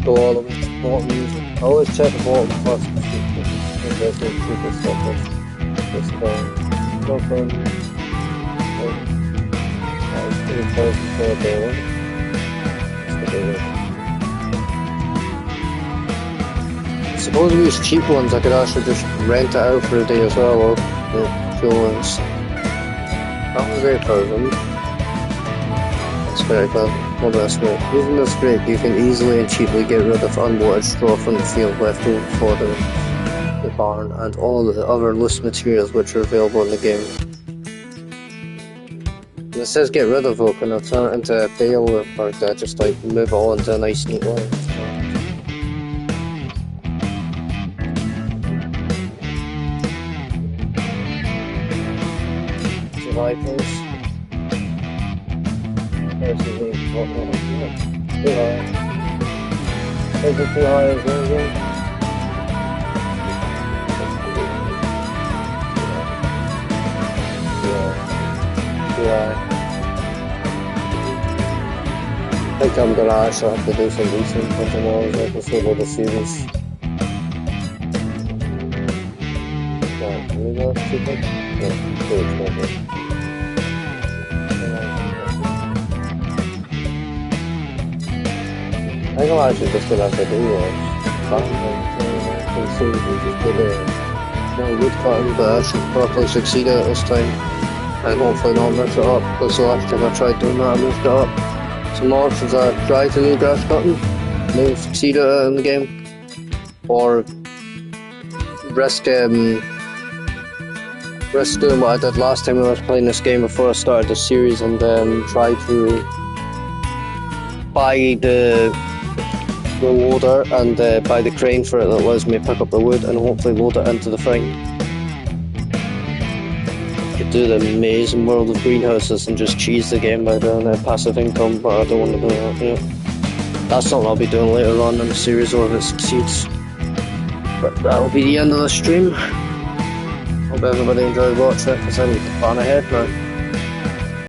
Go all the way to the bottom usually. I always check the bottom first. That's the cheapest stuff. This nothing. That was 3,000 for a bailer. That's the bailer. I suppose we use cheap ones, I could actually just rent it out for a day as well, or the cool ones. That was 8,000. That's very good. Well, that's great. Using this grape, you can easily and cheaply get rid of unwanted straw from the field left over for the barn and all the other loose materials which are available in the game. And it says get rid of it, and I'll turn it into a bale or just like move it all into a nice neat way. High place. There's the lead. Too high. Is it too high as well? Yeah. Too high. I think I'm gonna actually have to do some research for tomorrow's episode of the series. Right, can we go too big? No, too big. I think I'm actually just gonna have to do just did more wood cutting, but I should probably succeed at it this time. And hopefully not mess it up, because the last time I tried doing that I messed it up. Some options are try to do grass cutting, maybe succeed at it in the game, or risk doing what I did last time when I was playing this game before I started the series and try to buy the loader and buy the crane for it that allows me to pick up the wood and hopefully load it into the thing. Could do the amazing world of greenhouses and just cheese the game by doing passive income, but I don't want to do that yet. That's something I'll be doing later on in the series or if it succeeds. But that'll be the end of the stream. Hope everybody enjoyed watching it because I need to plan ahead now.